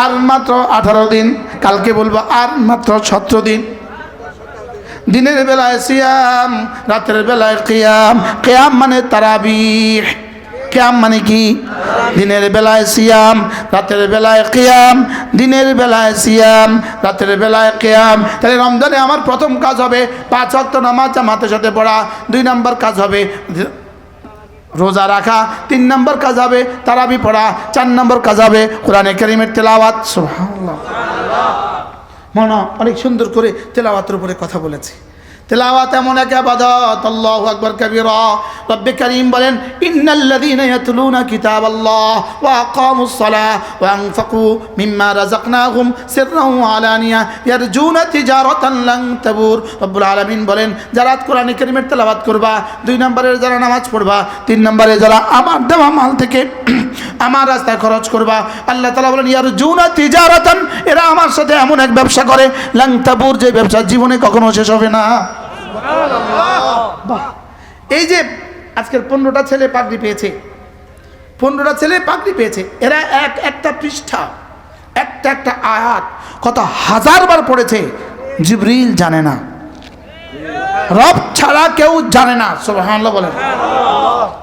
আর মাত্র 18 দিন, কালকে বলবো আর মাত্র 17 দিন। দিনের বেলায় সিয়াম, রাতের বেলায় কিয়াম। কিয়াম মানে তারাবিহ। কিয়াম মানে কি? দিনের বেলায় সিয়াম, রাতের বেলায় কিয়াম। দিনের বেলায় সিয়াম, রাতের বেলায় কিয়াম। তাহলে রমজানে আমার প্রথম কাজ হবে 5 ওয়াক্ত নামাজ জামাতের সাথে পড়া। 2 নম্বর কাজ হবে রোজা রাখা। 3 নম্বর কাজ হবে তারাবি পড়া। 4 নম্বর কাজ হবে কোরআনে কারীমের তেলাওয়াত। সুবহানাল্লাহ। মনে অনেক সুন্দর করে তেলাওয়াতের উপরে কথা বলেছি। তেলাওয়াত এমন এক ইবাদত, আল্লাহু আকবার কাবীরা। রব্বে কারীম বলেন, ইন্নাল্লাযীনা ইয়াতলুনা কিতাবাল্লাহ ওয়া আকামুস সালাহ ওয়া আনফাকু মিম্মা রাযাকনাহুম সিররান ওয়া আলানিয়া ইয়ারজুনা তিজারাতান লান তাবুর। রব্বুল আলামিন বলেন, যারা কোরআনে কারীমের তেলাওয়াত করবা, 2 নম্বরে যারা নামাজ পড়বা, 3 নম্বরে যারা আমার দেওয়া মাল থেকে আমার রাস্তায় খরচ করবা, আল্লাহ তাআলা বলেন ইয়ারজুনা তিজারাতান, এরা আমার সাথে এমন এক ব্যবসা করে লান তাবুর, যে ব্যবসা জীবনে কখনো শেষ হবে না। এই যে আজকের 15টা ছেলে পাগড়ি পেয়েছে, 15টা ছেলে পাগড়ি পেয়েছে, এরা একটা পৃষ্ঠা, একটা আয়াত কত হাজারবার পড়েছে, জিবরিল জানে না, রব ছাড়া কেউ জানে না। সুবহানাল্লাহ বলেন।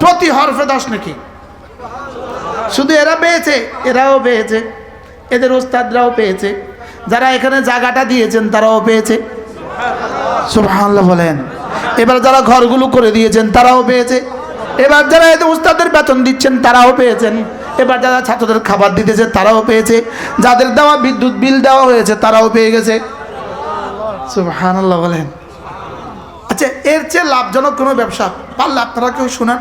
প্রতি হরফে 10 নেকি। শুধু এরা পেয়েছে, এরাও পেয়েছে, এদের ওস্তাদরাও পেয়েছে, যারা এখানে জায়গাটা দিয়েছেন তারাও পেয়েছে। সুবহানাল্লাহ বলেন। এবার যারা ঘরগুলো করে দিয়েছেন তারাও পেয়েছে, এবার যারা এদের উস্তাদের বেতন দিচ্ছেন তারাও পেয়েছেন, এবার যারা ছাত্রদের খাবার দিতেছে তারাও পেয়েছে, যাদের দেওয়া বিদ্যুৎ বিল দেওয়া হয়েছে তারাও পেয়ে গেছে। সুবহানাল্লাহ বলেন। আচ্ছা, এর চেয়ে লাভজনক কোনো ব্যবসা পারলে আপনারা কেউ শোনান?